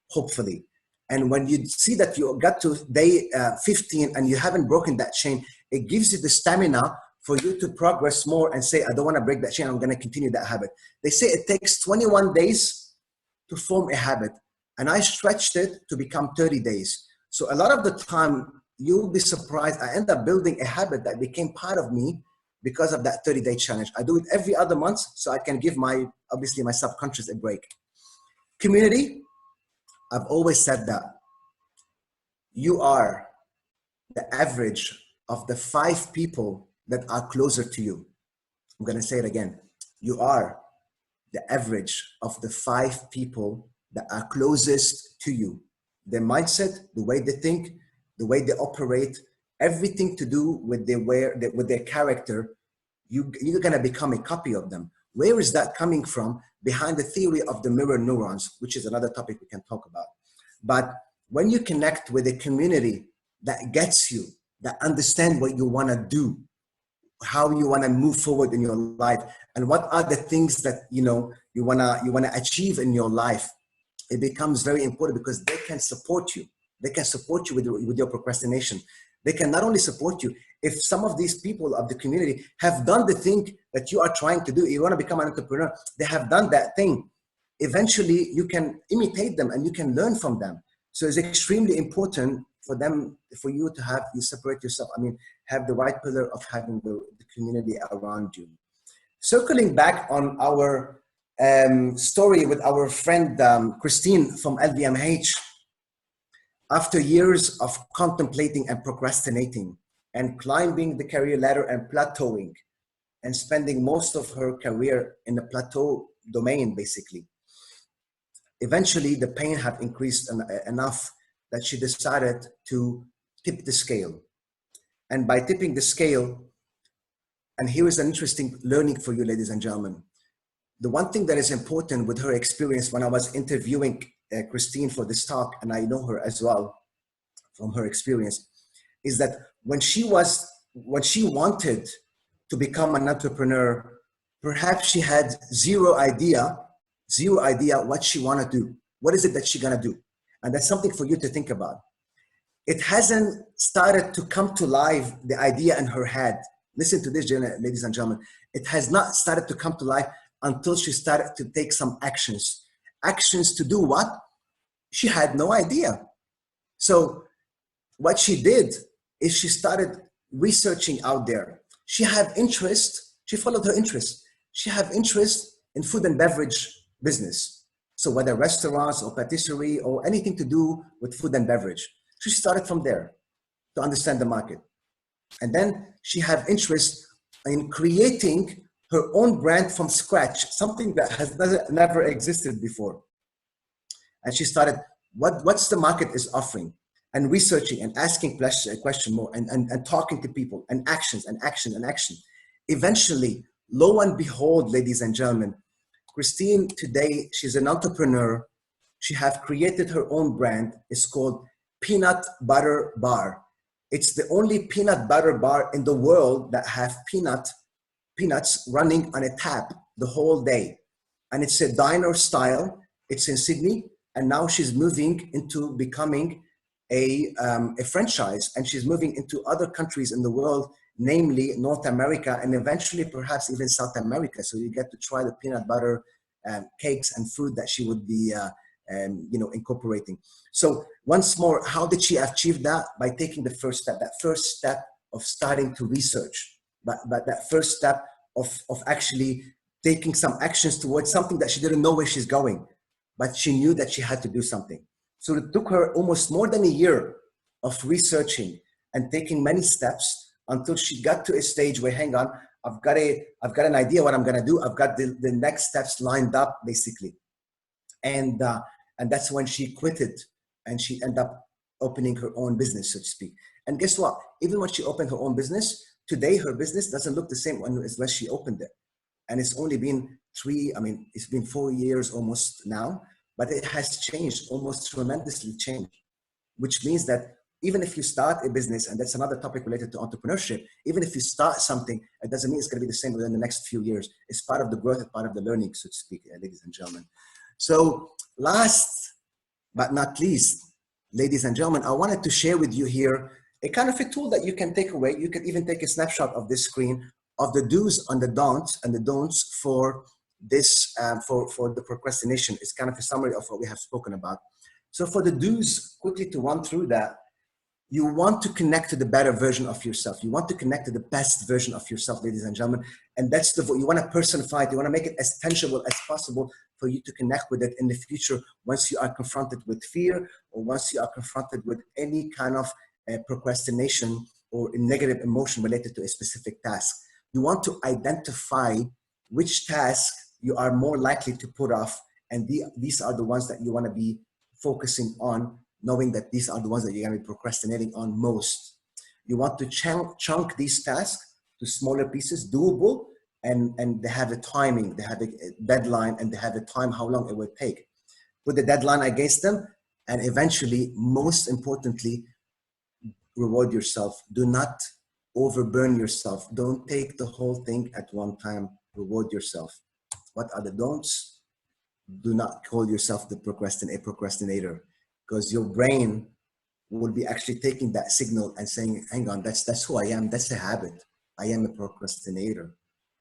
hopefully. And when you see that you got to day 15 and you haven't broken that chain, it gives you the stamina for you to progress more and say, I don't want to break that chain, I'm going to continue that habit. They say it takes 21 days to form a habit, and I stretched it to become 30 days. So a lot of the time, you'll be surprised, I end up building a habit that became part of me because of that 30-day challenge. I do it every other month so I can give obviously my subconscious a break. Community, I've always said that you are the average of the 5 people that are closer to you. I'm going to say it again. You are the average of the 5 people that are closest to you. Their mindset, the way they think, the way they operate, everything to do with their character, you're going to become a copy of them. Where is that coming from? Behind the theory of the mirror neurons, which is another topic we can talk about. But when you connect with a community that gets you, that understand what you want to do, how you want to move forward in your life, and what are the things that you want to achieve in your life, it becomes very important because they can support you. They can support you with your procrastination. They can not only support you, if some of these people of the community have done the thing that you are trying to do, you want to become an entrepreneur, they have done that thing. Eventually, you can imitate them and you can learn from them. So it's extremely important for you to separate yourself. Have the right pillar of having the community around you. Circling back on our story with our friend Christine from LVMH, after years of contemplating and procrastinating and climbing the career ladder and plateauing and spending most of her career in the plateau domain, basically, eventually the pain had increased enough that she decided to tip the scale. And by tipping the scale, And here is an interesting learning for you, ladies and gentlemen. The one thing that is important with her experience when I was interviewing Christine for this talk, and I know her as well from her experience, is that when she wanted to become an entrepreneur, perhaps she had zero idea what she wanted to do. What is it that she's gonna do? And that's something for you to think about. It hasn't started to come to life, the idea in her head. Listen to this, ladies and gentlemen. It has not started to come to life until she started to take some actions. Actions to do what? She had no idea. So what she did is she started researching out there. She had interest, she followed her interest. She had interest in food and beverage business. So whether restaurants or patisserie or anything to do with food and beverage. She started from there to understand the market. And then she had interest in creating her own brand from scratch, something that has never existed before. And she started, what's the market is offering? And researching and asking question more and talking to people and actions and action and action. Eventually, lo and behold, ladies and gentlemen, Christine today, she's an entrepreneur. She has created her own brand. It's called Peanut Butter Bar. It's the only peanut butter bar in the world that have peanuts running on a tap the whole day. And it's a diner style. It's in Sydney. And now she's moving into becoming a franchise, and she's moving into other countries in the world, namely North America, and eventually perhaps even South America. So you get to try the peanut butter cakes and food that she would be incorporating. So once more, how did she achieve that? By taking the first step, that first step of starting to research, but that first step of actually taking some actions towards something that she didn't know where she's going, but she knew that she had to do something. So it took her almost more than a year of researching and taking many steps until she got to a stage where, hang on, I've got an idea what I'm gonna do. I've got the next steps lined up, basically. And that's when she quitted and she ended up opening her own business, so to speak. And guess what? Even when she opened her own business, today her business doesn't look the same as when she opened it. And it's only been it's been 4 years almost now, but it has changed, almost tremendously changed, which means that even if you start a business, and that's another topic related to entrepreneurship, even if you start something, it doesn't mean it's going to be the same within the next few years. It's part of the growth, it's part of the learning, so to speak, ladies and gentlemen. So last but not least, ladies and gentlemen, I wanted to share with you here a kind of a tool that you can take away. You can even take a snapshot of this screen of the do's and the don'ts for this, for the procrastination. It's kind of a summary of what we have spoken about. So for the do's, quickly to run through that, you want to connect to the better version of yourself. You want to connect to the best version of yourself, ladies and gentlemen. And that's you want to personify it. You want to make it as tangible as possible for you to connect with it in the future once you are confronted with fear or once you are confronted with any kind of procrastination or a negative emotion related to a specific task. You want to identify which task you are more likely to put off. And these are the ones that you want to be focusing on, knowing that these are the ones that you're going to be procrastinating on most. You want to chunk these tasks to smaller pieces, doable, and they have a timing, they have a deadline, and they have a time how long it will take. Put the deadline against them, and eventually, most importantly, reward yourself. Do not overburn yourself. Don't take the whole thing at one time. Reward yourself. What are the don'ts? Do not call yourself a procrastinator, because your brain will be actually taking that signal and saying, hang on, that's who I am. That's a habit. I am a procrastinator.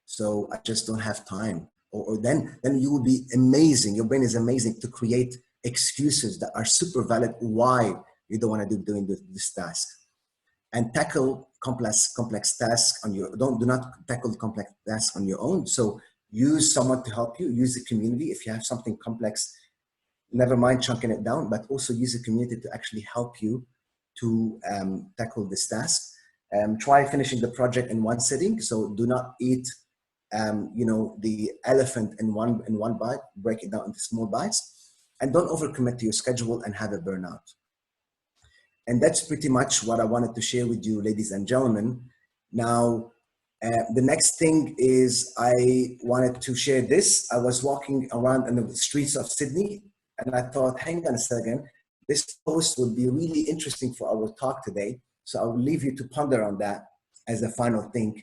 So I just don't have time. Or then you will be amazing. Your brain is amazing to create excuses that are super valid why you don't want to do this task. And tackle complex tasks on your, do not tackle complex tasks on your own. So use someone to help you, use the community. If you have something complex, never mind chunking it down, but also use the community to actually help you to tackle this task. Try finishing the project in one sitting. So do not eat, the elephant in one bite, break it down into small bites, and don't overcommit to your schedule and have a burnout. And that's pretty much what I wanted to share with you, ladies and gentlemen. Now, The next thing is I wanted to share this. I was walking around in the streets of Sydney and I thought, hang on a second, this post would be really interesting for our talk today. So I will leave you to ponder on that as a final thing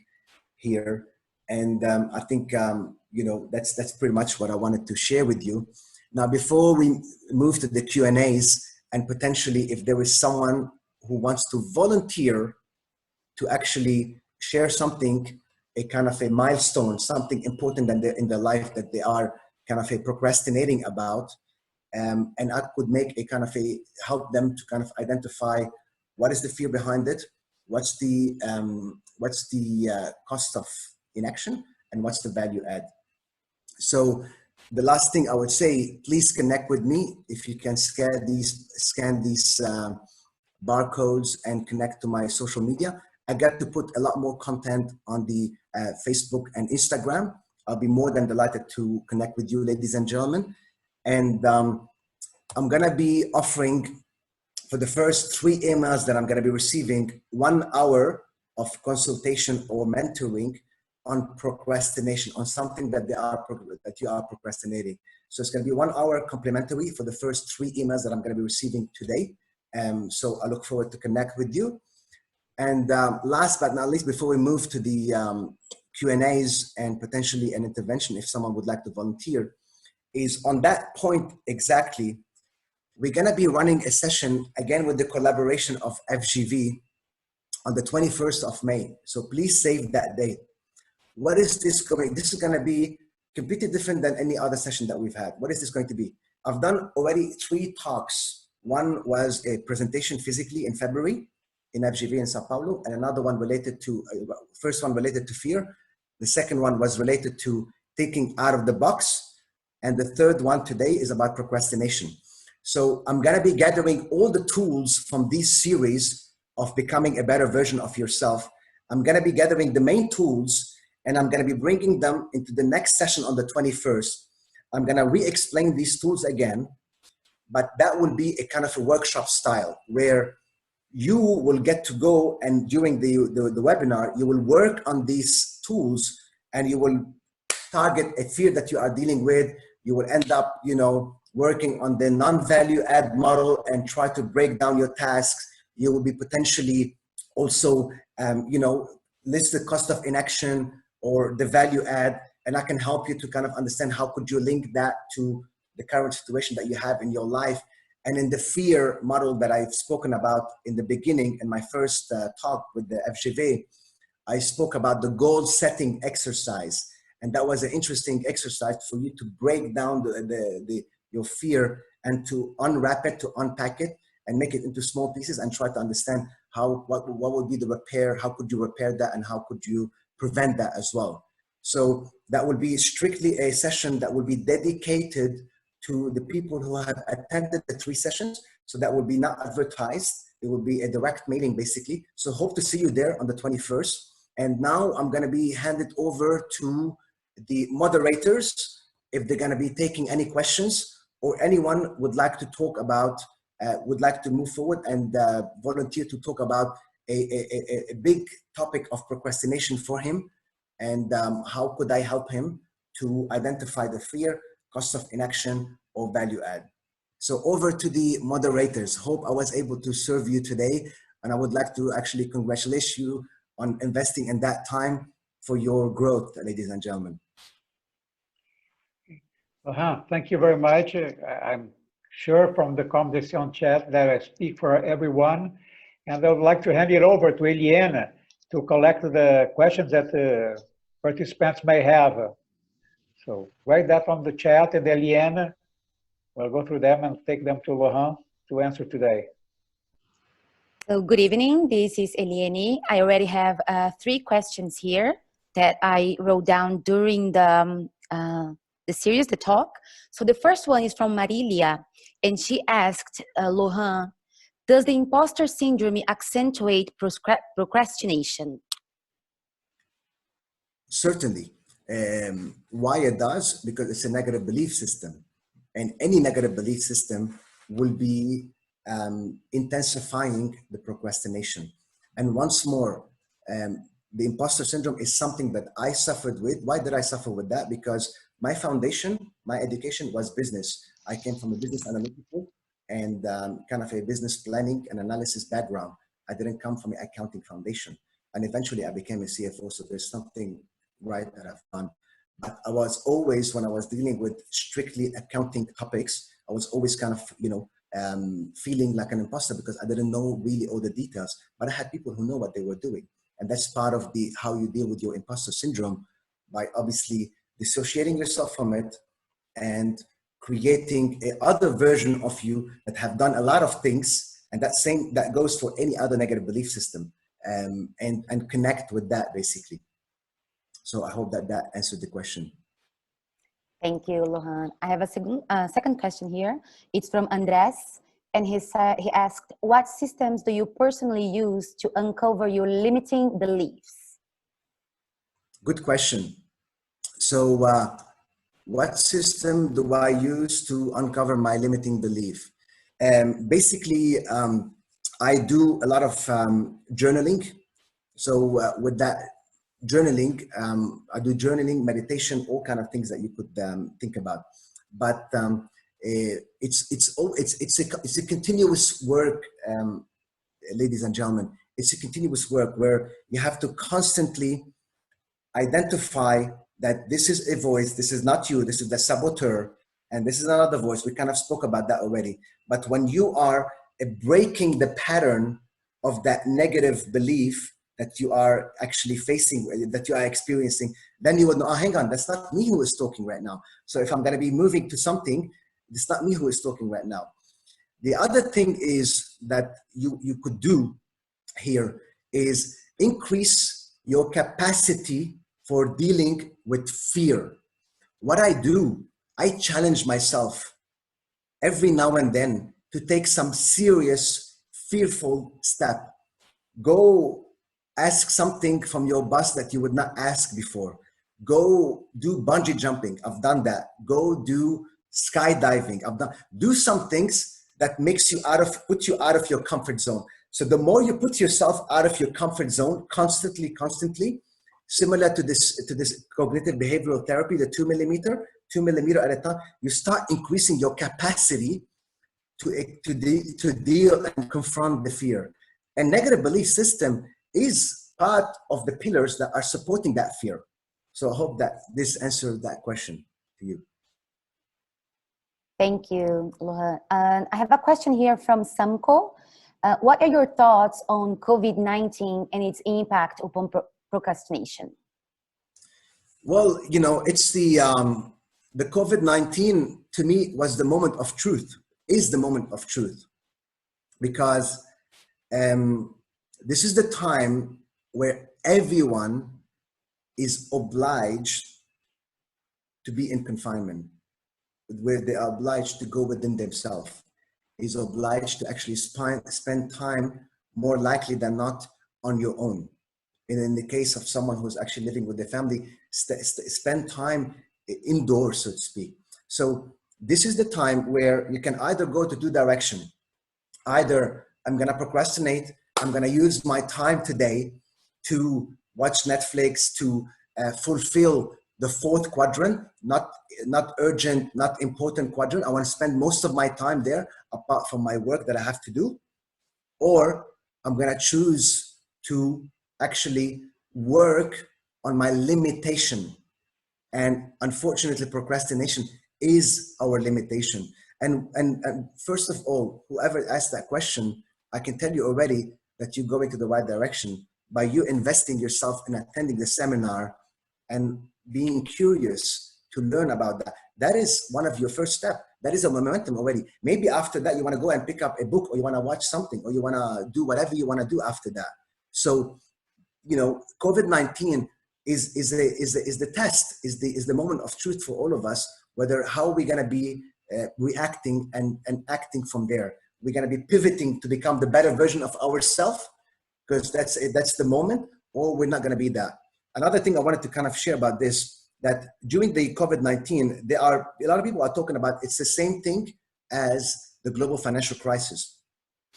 here. And I think, you know, that's pretty much what I wanted to share with you. Now, before we move to the Q&As, and potentially if there is someone who wants to volunteer to actually share something, a kind of a milestone, something important in their life that they are kind of a procrastinating about, and I could make a kind of help them to kind of identify what is the fear behind it, what's the cost of inaction, and what's the value add. So the last thing I would say, please connect with me. If you can scan these barcodes and connect to my social media. I got to put a lot more content on the Facebook and Instagram. I'll be more than delighted to connect with you, ladies and gentlemen. And I'm gonna be offering, for the first 3 emails that I'm gonna be receiving, 1 hour of consultation or mentoring on procrastination, on something that you are procrastinating. So it's gonna be 1 hour complimentary for the first 3 emails that I'm gonna be receiving today. So I look forward to connect with you. And last but not least, before we move to the Q&As and potentially an intervention, if someone would like to volunteer, is on that point exactly, we're gonna be running a session again with the collaboration of FGV on the 21st of May. So please save that date. What is this going? This is gonna be completely different than any other session that we've had. What is this going to be? I've done already 3 talks. One was a presentation physically in February in FGV in Sao Paulo, and another one related to, first one related to fear. The second one was related to thinking out of the box. And the third one today is about procrastination. So I'm gonna be gathering all the tools from this series of becoming a better version of yourself. I'm gonna be gathering the main tools and I'm gonna be bringing them into the next session on the 21st. I'm gonna re-explain these tools again, but that will be a kind of a workshop style where you will get to go, and during the webinar, you will work on these tools and you will target a fear that you are dealing with. You will end up, you know, working on the non-value add model and try to break down your tasks. You will be potentially also, you know, list the cost of inaction or the value add, and I can help you to kind of understand how could you link that to the current situation that you have in your life. And in the fear model that I've spoken about in the beginning, in my first talk with the FGV, I spoke about the goal setting exercise. And that was an interesting exercise for you to break down your fear and to unwrap it, to unpack it and make it into small pieces and try to understand what would be the repair, how could you repair that, and how could you prevent that as well. So that will be strictly a session that will be dedicated to the people who have attended the 3 sessions. So that will be not advertised. It will be a direct mailing basically. So hope to see you there on the 21st. And now I'm gonna be handed over to the moderators if they're gonna be taking any questions, or anyone would like to talk about, would like to move forward and volunteer to talk about a big topic of procrastination for him. And how could I help him to identify the fear, cost of inaction, or value add. So over to the moderators. Hope I was able to serve you today. And I would like to actually congratulate you on investing in that time for your growth, ladies and gentlemen. Thank you very much. I'm sure from the conversation chat that I speak for everyone. And I would like to hand it over to Eliana to collect the questions that the participants may have. So write that on the chat, and Eliana will go through them and take them to Laurent to answer today. So good evening, this is Eliane. I already have 3 questions here that I wrote down during the series, the talk. So the first one is from Marilia, and she asked Laurent, does the imposter syndrome accentuate procrastination? Certainly. Why it does? Because it's a negative belief system. And any negative belief system will be intensifying the procrastination. And once more, the imposter syndrome is something that I suffered with. Why did I suffer with that? Because my foundation, my education was business. I came from a business analytical and kind of a business planning and analysis background. I didn't come from an accounting foundation. And eventually I became a CFO. So there's something right that I've done. But I was always, when I was dealing with strictly accounting topics, I was always kind of, feeling like an imposter because I didn't know really all the details, but I had people who know what they were doing. And that's part of how you deal with your imposter syndrome, by obviously dissociating yourself from it and creating a other version of you that have done a lot of things. And that goes for any other negative belief system, and connect with that basically. So I hope that answered the question. Thank you, Lohan. I have a second question here. It's from Andres, and he asked, what systems do you personally use to uncover your limiting beliefs? Good question. So what system do I use to uncover my limiting belief? Basically, I do a lot of journaling. So with that journaling, I do journaling, meditation, all kind of things that you could think about. But it's a continuous work, ladies and gentlemen. It's a continuous work where you have to constantly identify that this is a voice, this is not you, this is the saboteur, and this is another voice. We kind of spoke about that already. But when you are breaking the pattern of that negative belief that you are actually facing, that you are experiencing, then you would know, oh, hang on, that's not me who is talking right now. So if I'm going to be moving to something, it's not me who is talking right now. The other thing is that you could do here is increase your capacity for dealing with fear. What I do, I challenge myself every now and then to take some serious, fearful step. Go ask something from your boss that you would not ask before. Go do bungee jumping. I've done that. Go do skydiving. Do some things that makes you put you out of your comfort zone. So the more you put yourself out of your comfort zone constantly, similar to this cognitive behavioral therapy, the 2 millimeter at a time, you start increasing your capacity to deal and confront the fear. And negative belief system is part of the pillars that are supporting that fear. So I hope that this answered that question to you. Thank you, Lohan. And I have a question here from Samko. What are your thoughts on COVID-19 and its impact upon procrastination? Well, it's the COVID-19 to me was the moment of truth, is the moment of truth, because this is the time where everyone is obliged to be in confinement, where they are obliged to go within themselves, is obliged to actually spend time more likely than not on your own. And in the case of someone who's actually living with their family, spend time indoors, so to speak. So this is the time where you can either go to two directions. Either I'm going to procrastinate, I'm going to use my time today to watch Netflix, to fulfill the fourth quadrant, not urgent, not important quadrant. I want to spend most of my time there apart from my work that I have to do. Or I'm going to choose to actually work on my limitation. And unfortunately, procrastination is our limitation. And first of all, whoever asked that question, I can tell you already that you're going to the right direction by you investing yourself in attending the seminar and being curious to learn about that. That is one of your first steps. That is a momentum already. Maybe after that, you want to go and pick up a book, or you want to watch something, or you want to do whatever you want to do after that. So, COVID-19 is the test, is the moment of truth for all of us, whether how we're going to be reacting and acting from there. We're going to be pivoting to become the better version of ourselves, because that's the moment, or we're not going to be that. Another thing I wanted to kind of share about this, that during the COVID-19, there are a lot of people are talking about it's the same thing as the global financial crisis.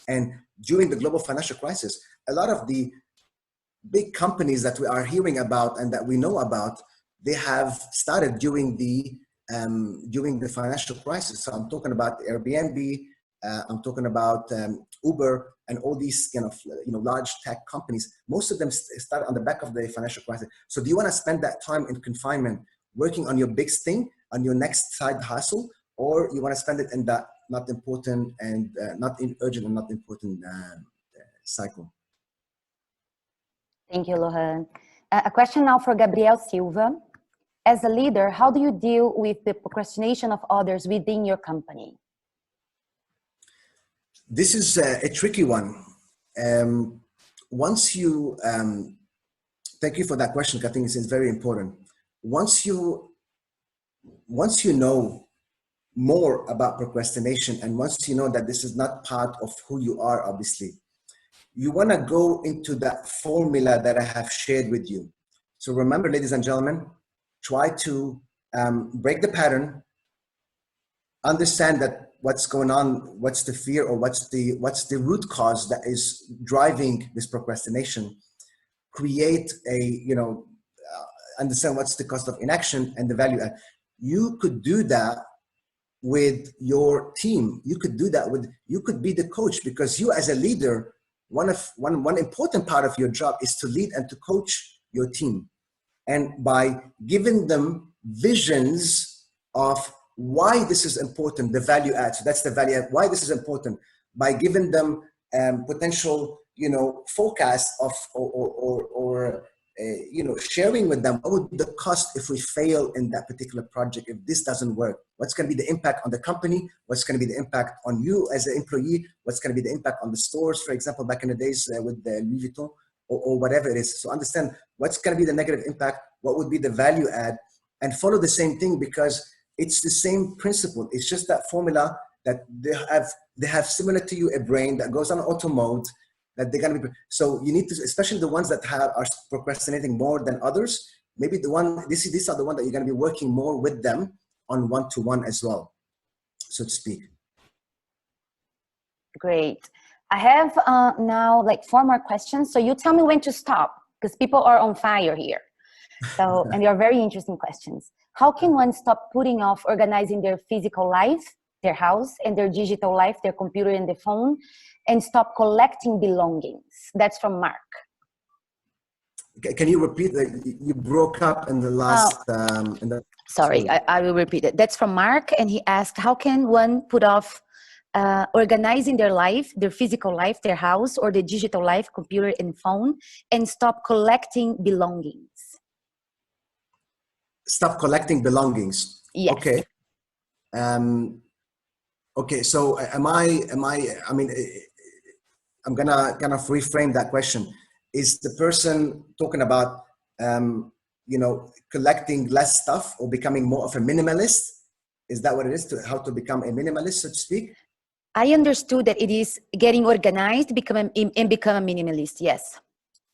And during the global financial crisis, a lot of the big companies that we are hearing about and that we know about, they have started during the financial crisis. So I'm talking about Airbnb, I'm talking about Uber, and all these kind of large tech companies. Most of them started on the back of the financial crisis. So do you want to spend that time in confinement working on your big thing, on your next side hustle, or you want to spend it in that not important and not urgent and not important cycle? Thank you, Lohan. A question now for Gabriel Silva. As a leader, how do you deal with the procrastination of others within your company? This is a tricky one. Once you, thank you for that question, I think it's very important. Once you know more about procrastination, and once you know that this is not part of who you are, obviously, you want to go into that formula that I have shared with you. So remember, ladies and gentlemen, try to break the pattern, understand that what's going on, what's the fear, or what's the root cause that is driving this procrastination. Create a, understand what's the cost of inaction and the value add. You could do that with your team. You could do that you could be the coach, because you as a leader, one important part of your job is to lead and to coach your team. And by giving them visions of why this is important, the value add. So that's the value add, why this is important, by giving them potential, forecast of, or sharing with them what would be the cost if we fail in that particular project, if this doesn't work. What's going to be the impact on the company? What's going to be the impact on you as an employee? What's going to be the impact on the stores, for example, back in the days with the Louis Vuitton, or whatever it is. So understand what's going to be the negative impact, what would be the value add, and follow the same thing, because it's the same principle. It's just that formula that they have similar to you, a brain that goes on auto mode, that they're going to be. So you need to, especially the ones that are procrastinating more than others, maybe these are the ones that you're going to be working more with them on one-to-one as well, so to speak. Great. I have now like 4 more questions. So you tell me when to stop, because people are on fire here. So, and they are very interesting questions. How can one stop putting off organizing their physical life, their house, and their digital life, their computer and their phone, and stop collecting belongings? That's from Mark. Can you repeat that? You broke up in the last. Sorry, I will repeat it. That's from Mark, and he asked, how can one put off organizing their life, their physical life, their house, or the digital life, computer and phone, and stop collecting belongings? Stop collecting belongings. Yes. Okay. Okay. So I mean, I'm gonna kind of reframe that question. Is the person talking about, collecting less stuff or becoming more of a minimalist? Is that what it is, how to become a minimalist, so to speak? I understood that it is getting organized, become a minimalist. Yes.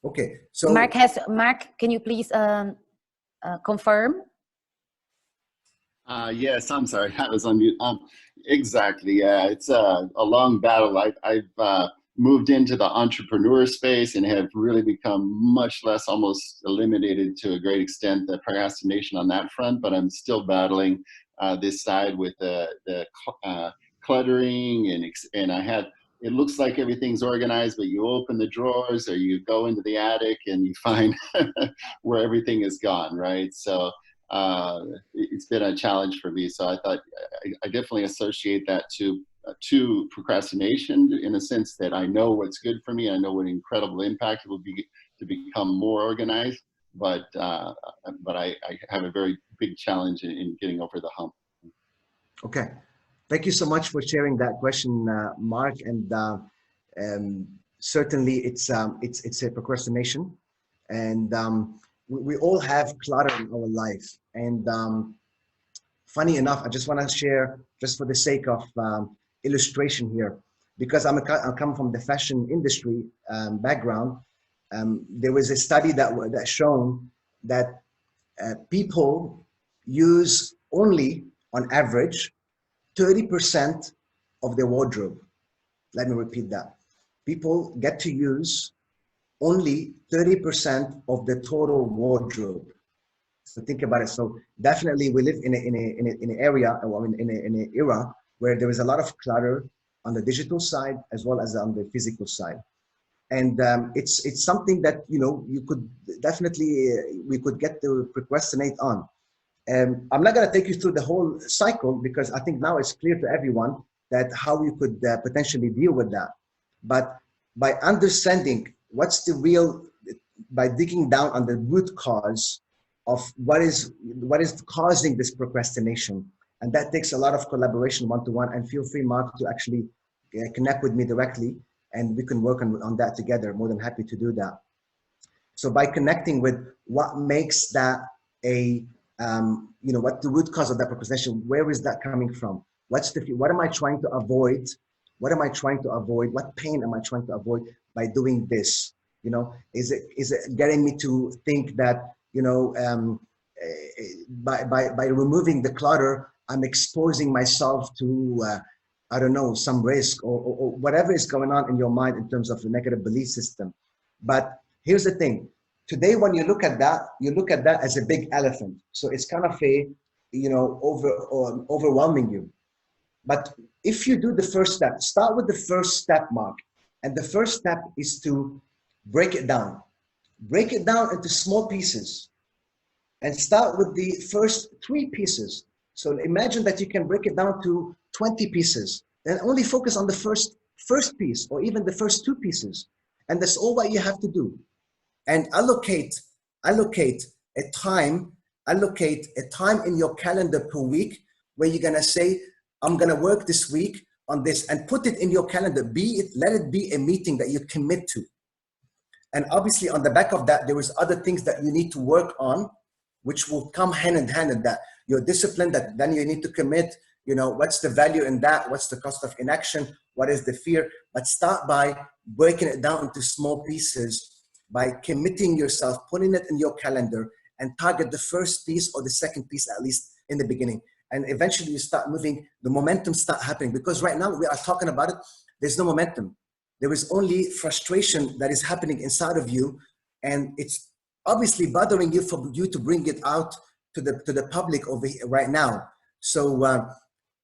Okay. So Mark, can you please confirm? Yes, I'm sorry, I was on mute. Exactly. Yeah, it's a long battle. I've moved into the entrepreneur space and have really become much less, almost eliminated to a great extent, the procrastination on that front. But I'm still battling this side with the cluttering, and I had. It looks like everything's organized, but you open the drawers or you go into the attic and you find where everything is gone, right? So it's been a challenge for me. So I thought I definitely associate that to procrastination, in a sense that I know what's good for me. I know what incredible impact it will be to become more organized, but I have a very big challenge in getting over the hump. Okay. Thank you so much for sharing that question, Mark. And certainly it's a procrastination, and we all have clutter in our life. And funny enough, I just want to share, just for the sake of illustration here, because I come from the fashion industry background. There was a study that shown that people use only, on average, 30% of their wardrobe. Let me repeat that. People get to use only 30% of the total wardrobe. So think about it. So definitely we live in an area, or in an era where there is a lot of clutter on the digital side as well as on the physical side. And it's something that, you know, you could definitely, we could get to procrastinate on. I'm not going to take you through the whole cycle because I think now it's clear to everyone that how you could potentially deal with that. But by understanding what's the real, by digging down on the root cause of what is causing this procrastination, and that takes a lot of collaboration one-to-one. And feel free, Mark, to actually connect with me directly, and we can work on that together. More than happy to do that. So by connecting with what makes that a you know, what the root cause of that procrastination, where is that coming from? What am I trying to avoid? What am I trying to avoid? What pain am I trying to avoid by doing this? You know, is it getting me to think that, you know, by removing the clutter, I'm exposing myself to, I don't know, some risk or whatever is going on in your mind in terms of the negative belief system. But here's the thing. Today, when you look at that, you look at that as a big elephant. So it's kind of a, you know, overwhelming you. But if you do the first step, start with the first step, Mark. And the first step is to break it down. Break it down into small pieces and start with the first 3 pieces. So imagine that you can break it down to 20 pieces and only focus on the first piece or even the first 2 pieces. And that's all what you have to do. And allocate a time in your calendar per week where you're gonna say, I'm gonna work this week on this, and put it in your calendar. Let it be a meeting that you commit to. And obviously on the back of that, there is other things that you need to work on, which will come hand in hand in that. Your discipline, that then you need to commit, you know, what's the value in that? What's the cost of inaction? What is the fear? But start by breaking it down into small pieces, by committing yourself, putting it in your calendar, and target the first piece or the second piece, at least in the beginning. And eventually you start moving, the momentum start happening. Because right now we are talking about it, there's no momentum. There is only frustration that is happening inside of you. And it's obviously bothering you for you to bring it out to the public over here right now. So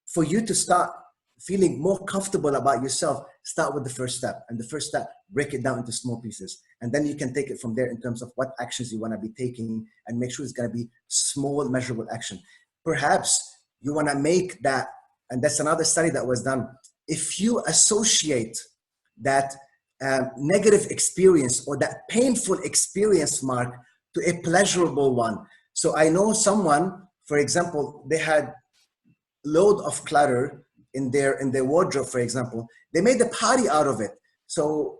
for you to start feeling more comfortable about yourself, start with the first step. And the first step, break it down into small pieces. And then you can take it from there in terms of what actions you want to be taking, and make sure it's going to be small, measurable action. Perhaps you want to make that, and that's another study that was done. If you associate that negative experience or that painful experience, Mark, to a pleasurable one. So I know someone, for example, they had load of clutter in their wardrobe, for example. They made a party out of it. So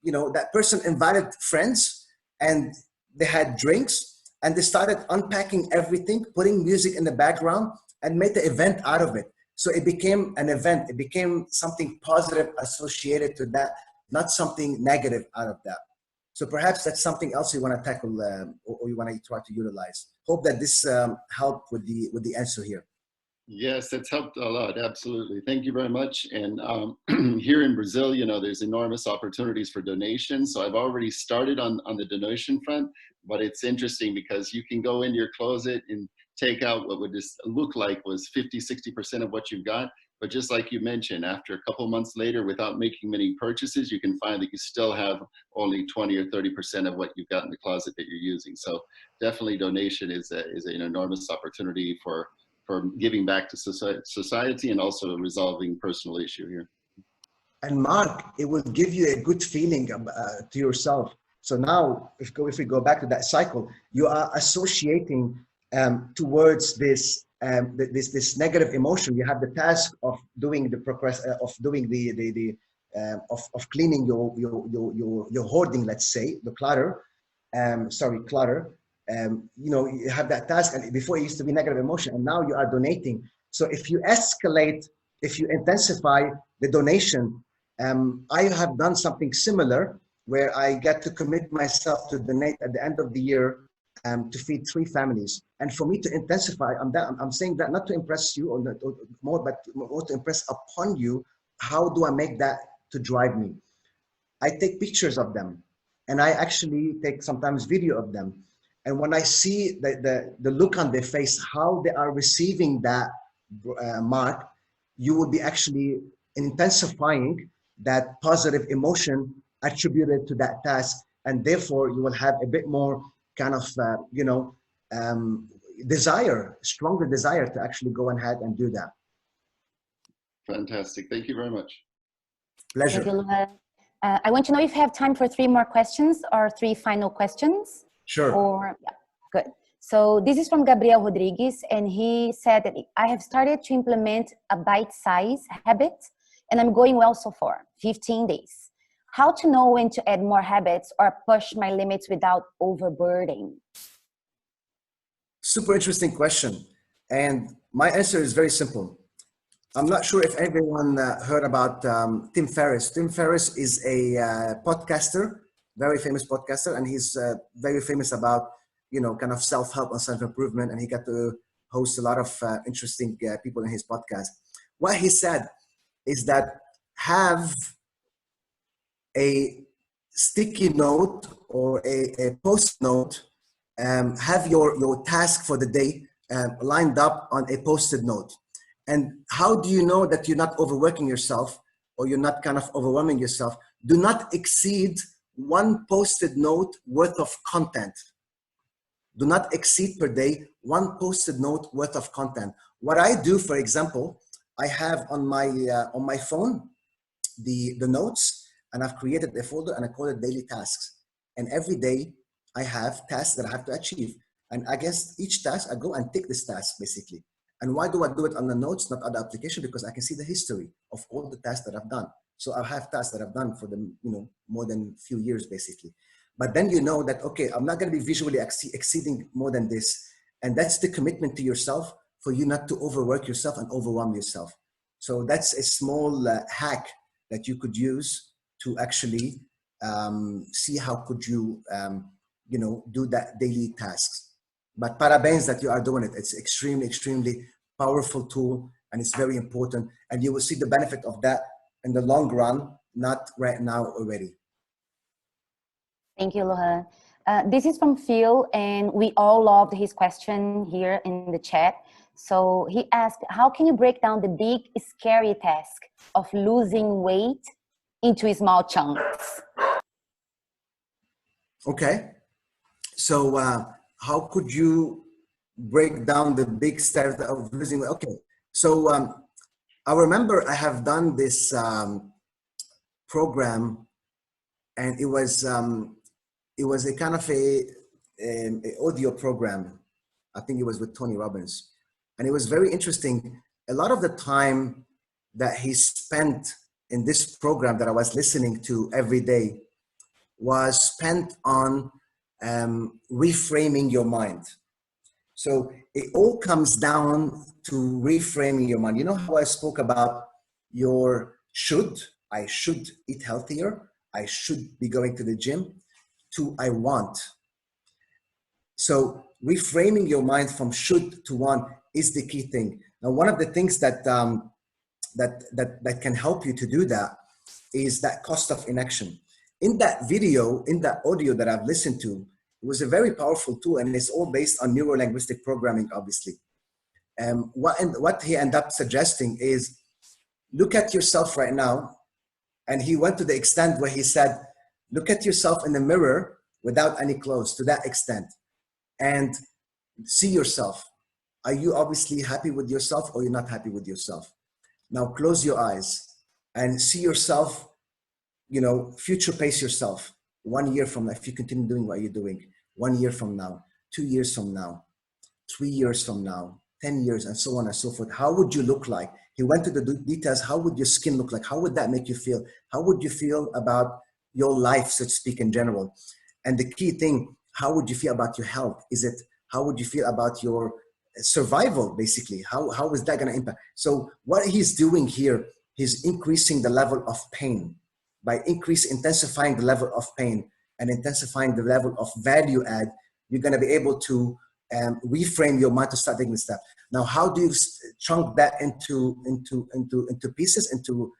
you know, that person invited friends and they had drinks and they started unpacking everything, putting music in the background, and made the event out of it. So it became an event. It became something positive associated to that, not something negative out of that. So perhaps that's something else you want to tackle or you want to try to utilize. Hope that this helped with the answer here. Yes, that's helped a lot. Absolutely. Thank you very much. And here in Brazil, you know, there's enormous opportunities for donations. So I've already started on the donation front, but it's interesting because you can go into your closet and take out what would just look like was 50, 60% of what you've got. But just like you mentioned, after a couple months later, without making many purchases, you can find that you still have only 20 or 30% of what you've got in the closet that you're using. So definitely donation is an enormous opportunity for giving back to society and also resolving personal issue here. And Mark, it will give you a good feeling to yourself. So now, if we go back to that cycle, you are associating towards this this negative emotion. You have the task of doing the of cleaning your hoarding, let's say, the clutter. Clutter. You know, you have that task, and before it used to be negative emotion, and now you are donating. So if you escalate, if you intensify the donation, I have done something similar where I get to commit myself to donate at the end of the year to feed 3 families. And for me to intensify, I'm saying that not to impress you or more, but more to impress upon you. How do I make that to drive me? I take pictures of them. and I actually take sometimes video of them. And when I see the look on their face, how they are receiving that mark, you will be actually intensifying that positive emotion attributed to that task. And therefore you will have a bit more kind of, stronger desire to actually go ahead and do that. Fantastic. Thank you very much. Pleasure. Thank you, Luha. I want to know if you have time for 3 more questions or 3 final questions. Sure. Or, yeah, good. So this is from Gabriel Rodriguez, and he said that I have started to implement a bite-size habit, and I'm going well so far, 15 days. How to know when to add more habits or push my limits without overburdening? Super interesting question. And my answer is very simple. I'm not sure if everyone heard about Tim Ferriss. Tim Ferriss is a podcaster, very famous podcaster, and he's very famous about, kind of self-help and self-improvement, and he got to host a lot of interesting people in his podcast. What he said is that have a sticky note or a post note, have your task for the day lined up on a post-it note. And how do you know that you're not overworking yourself or you're not kind of overwhelming yourself? Do not exceed 1 post-it note worth of content. Do not exceed per day 1 post-it note worth of content. What I do, for example, I have on my phone the notes, and I've created a folder and I call it daily tasks. And every day I have tasks that I have to achieve. And against each task, I go and tick this task basically. And why do I do it on the notes, not on the application? Because I can see the history of all the tasks that I've done. So I have tasks that I've done for the, more than a few years basically. But then you know that, okay, I'm not going to be visually exceeding more than this. And that's the commitment to yourself for you not to overwork yourself and overwhelm yourself. So that's a small hack that you could use to actually see how could you, do that daily tasks. But parabens that you are doing it. It's extremely, extremely powerful tool, and it's very important. And you will see the benefit of that in the long run, not right now already. Thank you, Luha. This is from Phil, and we all loved his question here in the chat. So he asked, how can you break down the big, scary task of losing weight into small chunks? Okay. So how could you break down the big step of losing weight? Okay. So I remember I have done this program, and it was a kind of a audio program. I think it was with Tony Robbins, and it was very interesting. A lot of the time that he spent in this program that I was listening to every day was spent on reframing your mind. So it all comes down to reframing your mind. You know how I spoke about your should, I should eat healthier, I should be going to the gym, to I want. So reframing your mind from should to want is the key thing. Now, one of the things that that can help you to do that is that cost of inaction. In that video, in that audio that I've listened to, it was a very powerful tool, and it's all based on neuro-linguistic programming, obviously. What he ended up suggesting is, look at yourself right now. And he went to the extent where he said, look at yourself in the mirror without any clothes, to that extent, and see yourself. Are you obviously happy with yourself, or you're not happy with yourself? Now close your eyes and see yourself, future pace yourself 1 year from now, if you continue doing what you're doing, 1 year from now, 2 years from now, 3 years from now, 10 years, and so on and so forth. How would you look like? He went to the details. How would your skin look like? How would that make you feel? How would you feel about your life, so to speak, in general? And the key thing, how would you feel about your health? How would you feel about your survival, basically? How is that going to impact? So what he's doing here, he's increasing the level of pain. By intensifying the level of pain and intensifying the level of value add, you're going to be able to reframe your mind to start taking the step. Now, how do you chunk that into pieces, into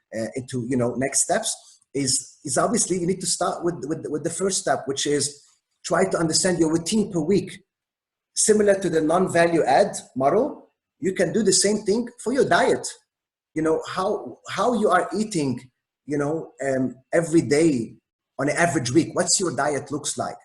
next steps? is obviously you need to start with the first step, which is try to understand your routine per week. Similar to the non-value add model, you can do the same thing for your diet. You know, how you are eating, you know, every day on an average week. What's your diet looks like?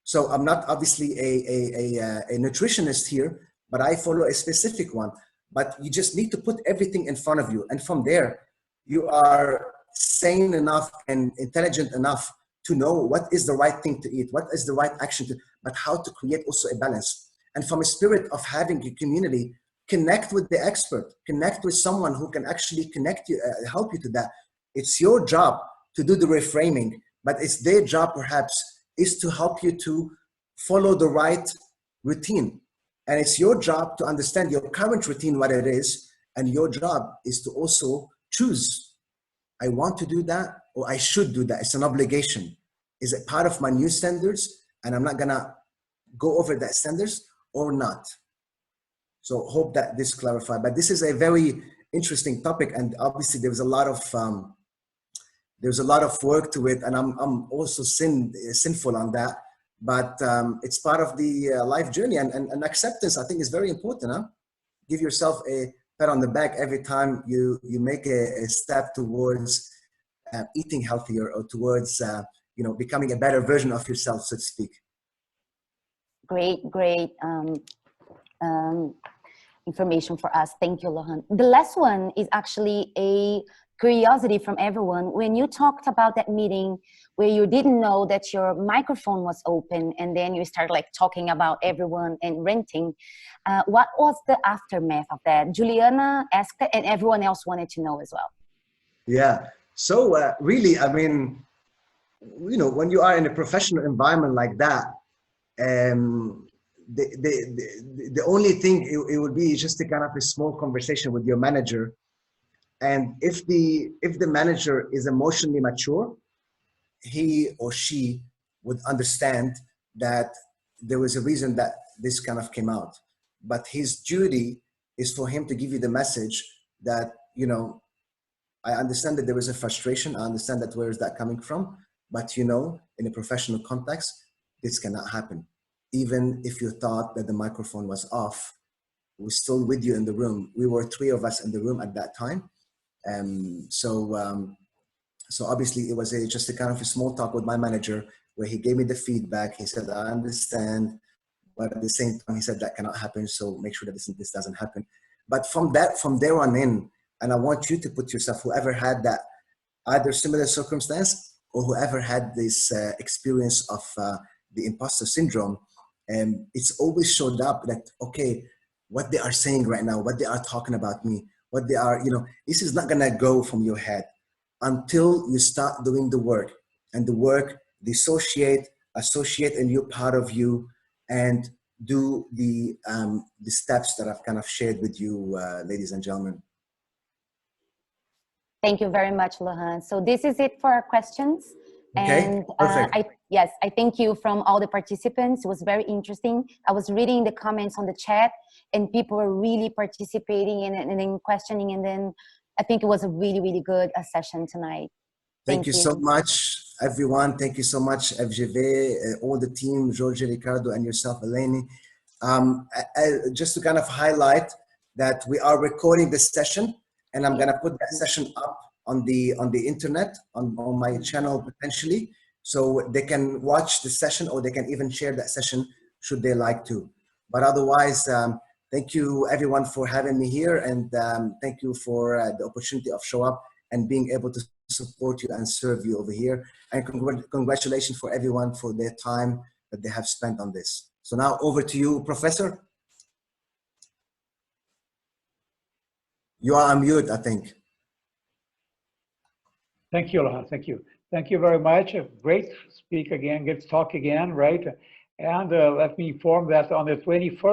So I'm not obviously a nutritionist here, but I follow a specific one. But you just need to put everything in front of you. And from there, you are sane enough and intelligent enough to know what is the right thing to eat, what is the right action to, but how to create also a balance. And from a spirit of having a community, connect with the expert, connect with someone who can actually connect you, help you to that. It's your job to do the reframing, but it's their job perhaps is to help you to follow the right routine. And it's your job to understand your current routine, what it is. And your job is to also choose, I want to do that, or I should do that. It's an obligation. Is it part of my new standards? And I'm not gonna go over that standards or not. So hope that this clarified, but this is a very interesting topic. And obviously there's a lot of work to it. And I'm also sinful on that, but it's part of the life journey, and acceptance, I think, is very important. Huh? Give yourself a pat on the back every time you make a step towards eating healthier, or towards you know, becoming a better version of yourself, so to speak. Great information for us. Thank you, Lohan. The last one is actually a curiosity from everyone. When you talked about that meeting where you didn't know that your microphone was open, and then you started like talking about everyone and renting, what was the aftermath of that? Juliana asked it, and everyone else wanted to know as well. Yeah, so really, I mean, you know, when you are in a professional environment like that, the only thing it would be just a kind of a small conversation with your manager. And if the manager is emotionally mature, he or she would understand that there was a reason that this kind of came out. But his duty is for him to give you the message that, you know, I understand that there is a frustration. I understand that where is that coming from? But, you know, in a professional context, this cannot happen. Even if you thought that the microphone was off, we're still with you in the room. We were 3 of us in the room at that time. So obviously it was just a kind of a small talk with my manager where he gave me the feedback. He said, I understand, but at the same time, he said that cannot happen. So make sure that this doesn't happen. But from there on in, and I want you to put yourself, whoever had that either similar circumstance or whoever had this experience of the imposter syndrome, it's always showed up that, okay, what they are saying right now, what they are talking about me, what they are, you know, this is not gonna go from your head until you start doing the work. And the work, associate a new part of you, and do the steps that I've kind of shared with you, ladies and gentlemen. Thank you very much, Lohan. So this is it for our questions. Okay, and perfect. I thank you from all the participants. It was very interesting. I was reading the comments on the chat, and people were really participating and then questioning. And then I think it was a really, really good session tonight. Thank you so much, everyone. Thank you so much, FGV, all the team, Jorge, Ricardo, and yourself, Eleni. Just to kind of highlight that we are recording this session, and I'm gonna put that session up on the internet, on my channel potentially, so they can watch the session, or they can even share that session should they like to. But otherwise, thank you everyone for having me here, and thank you for the opportunity of show up and being able to support you and serve you over here. And congratulations for everyone for their time that they have spent on this. So now over to you, Professor. You are on mute, I think. Thank you, Lohan. Thank you. Thank you very much. Great speak again, good talk again, right? And let me inform that on the 21st,